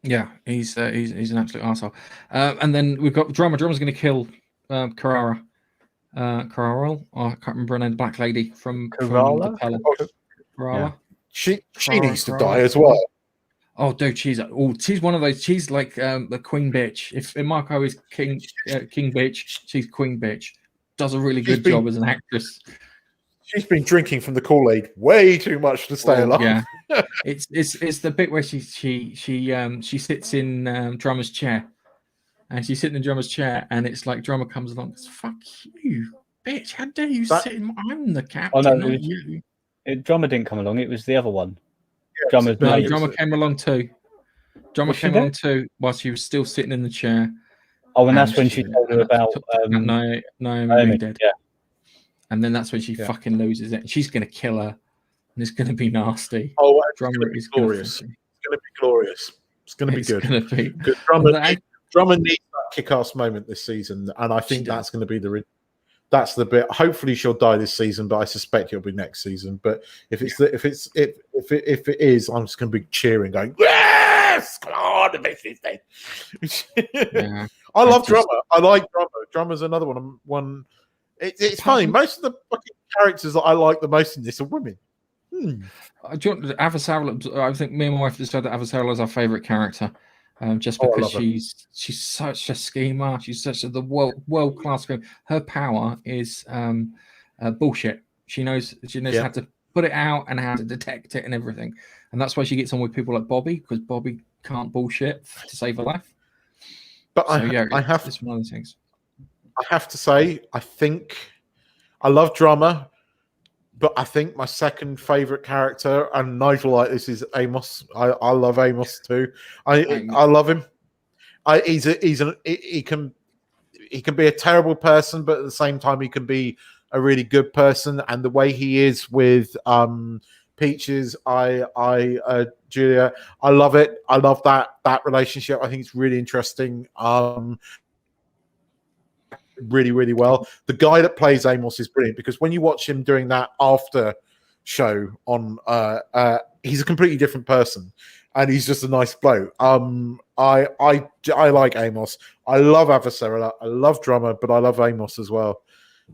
Yeah, he's an absolute arsehole. And then we've got drama. Drama's going to kill Carrara. Carrara. Oh, I can't remember her name. The black lady from the Pelham. Carrara. She needs to die as well. Oh, dude, she's one of those. She's like the queen bitch. If Marco is king bitch, she's queen bitch. Does a really good job as an actress. She's been drinking from the Kool-Aid way too much to stay alive. Yeah, it's the bit where she sits in Drummer's chair, and she's sitting in Drummer's chair, and it's like Drummer comes along. It's, fuck you, bitch! How dare you sit in? I'm the captain. Oh no, not you. Drummer didn't come along. It was the other one. Yeah, Drummer came along too. Drummer came along too while she was still sitting in the chair. Oh, and that's when she told her about Naomi being dead. Yeah. And then that's when she fucking loses it. She's going to kill her, and it's going to be nasty. Oh, Drummer is glorious. It's going to be glorious. It's going to be good. Going to be good. Drummer needs that kick-ass moment this season, and I think that's going to be that's the bit. Hopefully, she'll die this season, but I suspect it'll be next season. But if it is, I'm just going to be cheering, going, "Yes, come on, the best is dead." Yeah. I love Drummer. I like Drummer. Drummer's another one. It's funny. Most of the fucking characters that I like the most in this are women. Avasarala, I think me and my wife decided that Avasarala is our favorite character, just because she's such a schemer. She's such the world class schemer. Her power is bullshit. She knows how to put it out and how to detect it and everything, and that's why she gets on with people like Bobby, because Bobby can't bullshit to save her life. But it's one of those things. I have to say, I think I love Drummer, but I think my second favorite character, and Nigel like this, is Amos. I love Amos too. I love him. He can be a terrible person, but at the same time he can be a really good person. And the way he is with Peaches, Julia, I love it. I love that relationship. I think it's really interesting. Really, really well. The guy that plays Amos is brilliant, because when you watch him doing that after show on, he's a completely different person, and he's just a nice bloke. I like Amos. I love Avasarala. I love Drummer, but I love Amos as well.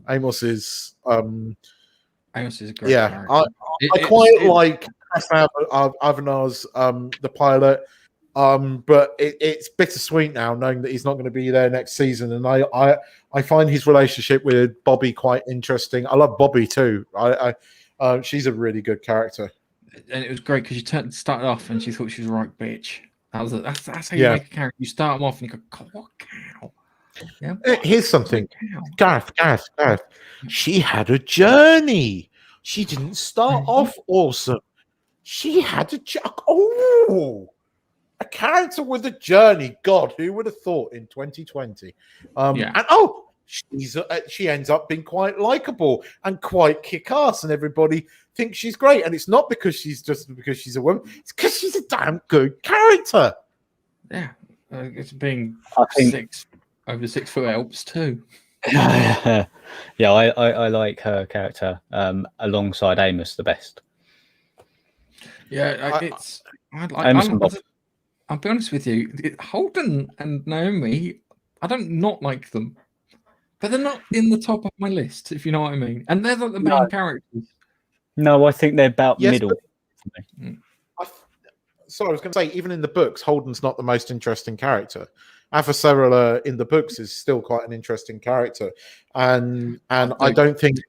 Amos is a great character. I quite like Avanar's the pilot. But it's bittersweet now knowing that he's not going to be there next season. And I find his relationship with Bobby quite interesting. I love Bobby too. She's a really good character. And it was great because you started off and she thought she was a right bitch. That's how you make a character. You start them off and you go, what cow? Yeah. Here's something, Gareth. She had a journey. She didn't start off awesome. She had a a character with a journey. God, who would have thought in 2020? And she ends up being quite likable and quite kick-ass, and everybody thinks she's great. And it's not because she's a woman; it's because she's a damn good character. Yeah, it's being over 6 foot helps too. Yeah, I like her character alongside Amos the best. Yeah, I'll be honest with you. Holden and Naomi, I don't not like them, but they're not in the top of my list, if you know what I mean. And they're like the main characters. No, I think they're about middle. So I was going to say, even in the books, Holden's not the most interesting character. Avasarala in the books is still quite an interesting character, and I don't think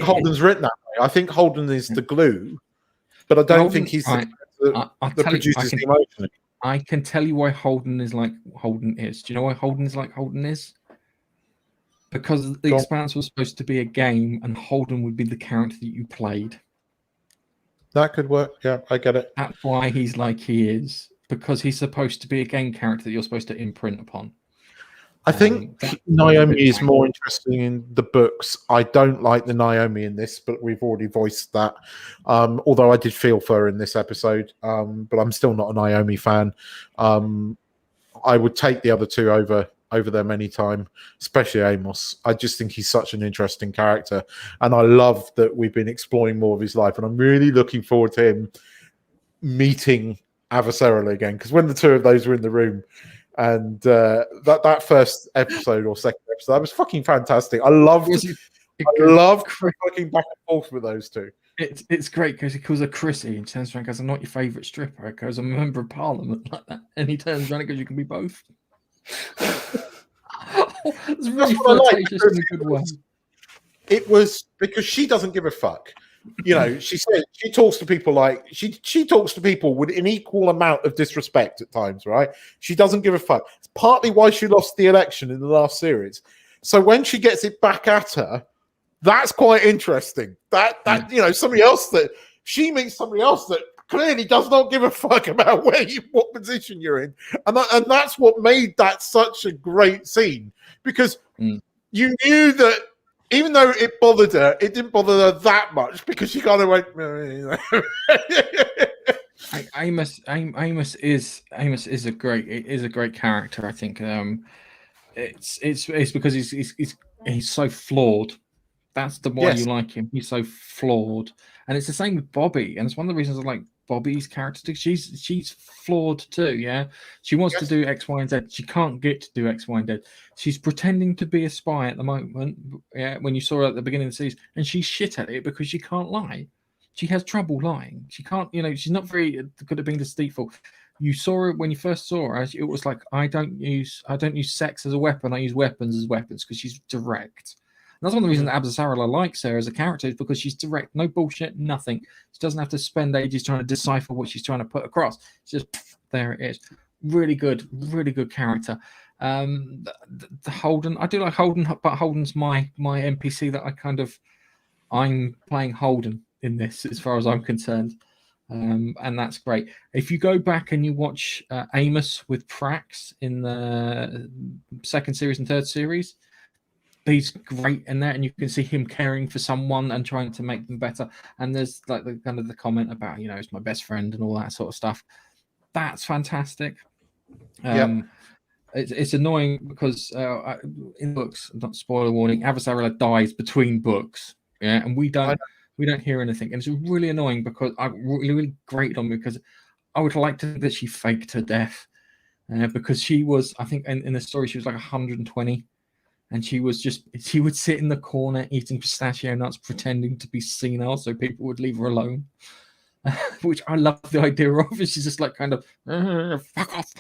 Holden's written that way. I think Holden is the glue, but I don't think he's that produces the emotion. I can tell you why Holden is like Holden is. Do you know why Holden is like Holden is? Because the Expanse was supposed to be a game, and Holden would be the character that you played. That could work. Yeah, I get it. That's why he's like he is, because he's supposed to be a game character that you're supposed to imprint upon. I think Naomi is more interesting in the books. I don't like the Naomi in this, but we've already voiced that. Although I did feel for her in this episode, but I'm still not a Naomi fan. I would take the other two over them anytime, especially Amos. I just think he's such an interesting character, and I love that we've been exploring more of his life, and I'm really looking forward to him meeting Avasarala again, because when the two of those were in the room, and that first episode or second episode, that was fucking fantastic. I loved fucking back and forth with those two. It's great because he calls her Chrissy and turns around and goes, "I'm not your favourite stripper," because I'm a member of Parliament, like that, and he turns around and goes, "You can be both." It's really flirtatious in a good way. It was because she doesn't give a fuck. You know, she said she talks to people like she talks to people with an equal amount of disrespect at times, right? She doesn't give a fuck. It's partly why she lost the election in the last series. So when she gets it back at her, that's quite interesting. That you know, somebody else that she meets somebody else that clearly does not give a fuck about what position you're in, and that's what made that such a great scene, because you knew that. Even though it bothered her, it didn't bother her that much because she kind of went. Amos is a great character. I think it's because he's so flawed. That's the why you like him. He's so flawed, and it's the same with Bobby. And it's one of the reasons I like Bobby's character. She's flawed too. Yeah, she wants to do X, Y, and Z. She can't get to do X, Y, and Z. She's pretending to be a spy at the moment. Yeah, when you saw her at the beginning of the season, and she's shit at it because she can't lie. She has trouble lying. She can't. You know, she's not very good at being deceitful. You saw her when you first saw her. It was like I don't use sex as a weapon. I use weapons as weapons because she's direct. And that's one of the reasons that Avasarala likes her as a character, is because she's direct, no bullshit, nothing. She doesn't have to spend ages trying to decipher what she's trying to put across. It's just there it is. Really good character. The Holden, I do like Holden, but Holden's my NPC that I'm playing Holden in this as far as I'm concerned. And that's great. If you go back and you watch Amos with Prax in the second series and third series, he's great in there, and you can see him caring for someone and trying to make them better. And there's like the kind of the comment about, you know, it's my best friend and all that sort of stuff. That's fantastic. It's annoying because in books, not spoiler warning, Avasarala dies between books, yeah, and we don't hear anything, and it's really annoying because I really grated on me because I would like to think that she faked her death, because she was, I think, in the story she was like 120. And she would sit in the corner eating pistachio nuts, pretending to be senile so people would leave her alone. which I love the idea of. She's just like kind of fuck off.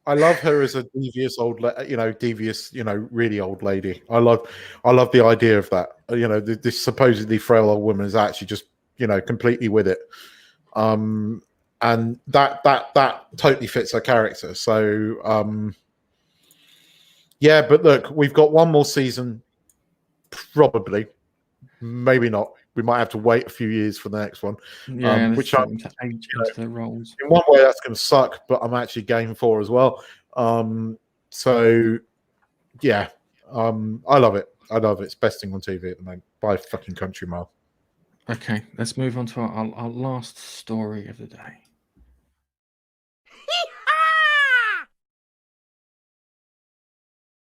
I love her as a devious really old lady. I love the idea of that. This supposedly frail old woman is actually just, completely with it. And that totally fits her character. So, yeah, but look, we've got one more season, probably, maybe not. We might have to wait a few years for the next one. Yeah, which I'm to age into their roles. In one way, that's going to suck, but I'm actually game for as well. So yeah, I love it. I love it. It's best thing on TV at the moment by fucking country mile. Okay, let's move on to our last story of the day.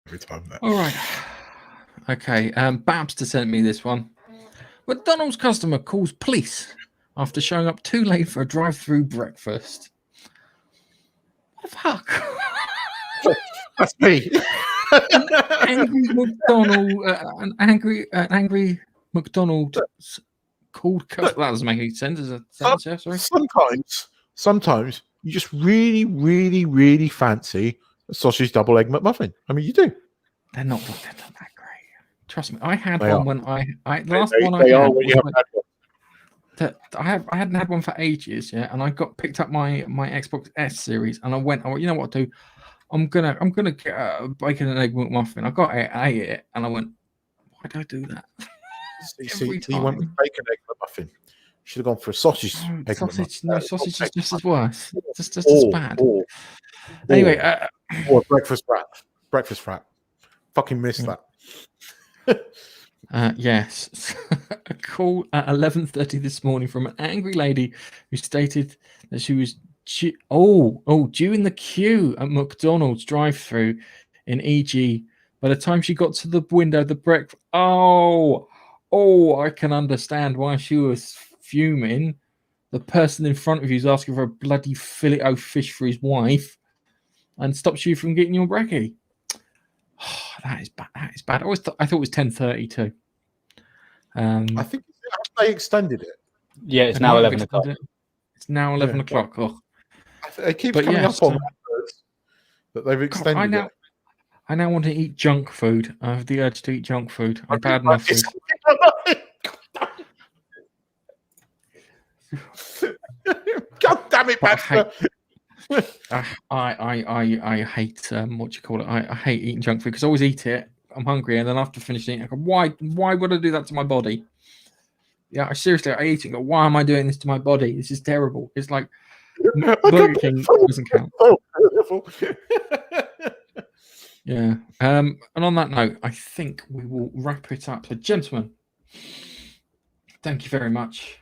Every time that. All right. Okay, Babster sent me this one. McDonald's customer calls police after showing up too late for a drive-through breakfast. What the fuck? That's me. An angry McDonald called customer. That doesn't make any sense as a sentence. Yeah, sorry. Sometimes you just really, really, really fancy a sausage double egg McMuffin. I mean, you do. They're not that great. Trust me. I had They one are. when the last one They I are had. when you haven't had one. I hadn't had one for ages, yeah, and I picked up my Xbox S series, and I went, you know what, dude, I'm gonna get a bacon and egg McMuffin. I got it, I ate it, and I went, why did I do that? See, you went with bacon egg McMuffin. You should have gone for a sausage. Egg Sausage, McMuffin. no, sausage is just as worse. Just as bad. Anyway, Anyway, or breakfast wrap. Fucking missed that. Yes, a call at 11:30 this morning from an angry lady who stated that she was due in the queue at McDonald's drive-through in EG. By the time she got to the window, the breakfast. I can understand why she was fuming. The person in front of you is asking for a bloody fillet-o-fish for his wife, and stops you from getting your brekkie. That is bad. That is bad. I thought it was 10:30 too. I think they extended it. Yeah, it's now 11 o'clock. It's now 11 o'clock. Oh. It keeps coming up on that they've extended it. I now want to eat junk food. I have the urge to eat junk food. I'm bad enough food. God damn it, Baxter. I hate what you call it. I hate eating junk food because I always eat it. I'm hungry, and then after finishing it, I go, why would I do that to my body? Yeah, I eat it and go, why am I doing this to my body? This is terrible. It's like Burger King doesn't count. Yeah. And on that note, I think we will wrap it up. So, gentlemen, thank you very much.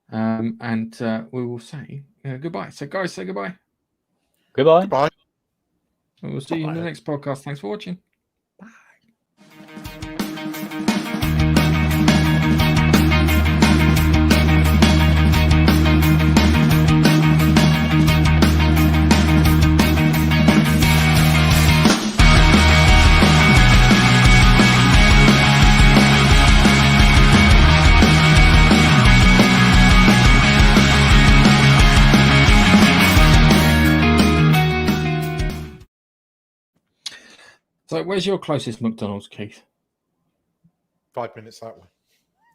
And we will say goodbye. So, guys, say goodbye. Goodbye. Goodbye. We'll see you in the next podcast. Thanks for watching. So, where's your closest McDonald's, Keith? 5 minutes that way.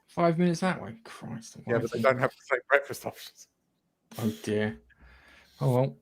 5 minutes that way? Christ. Yeah, but they don't have the same breakfast options. Oh, dear. Oh, well.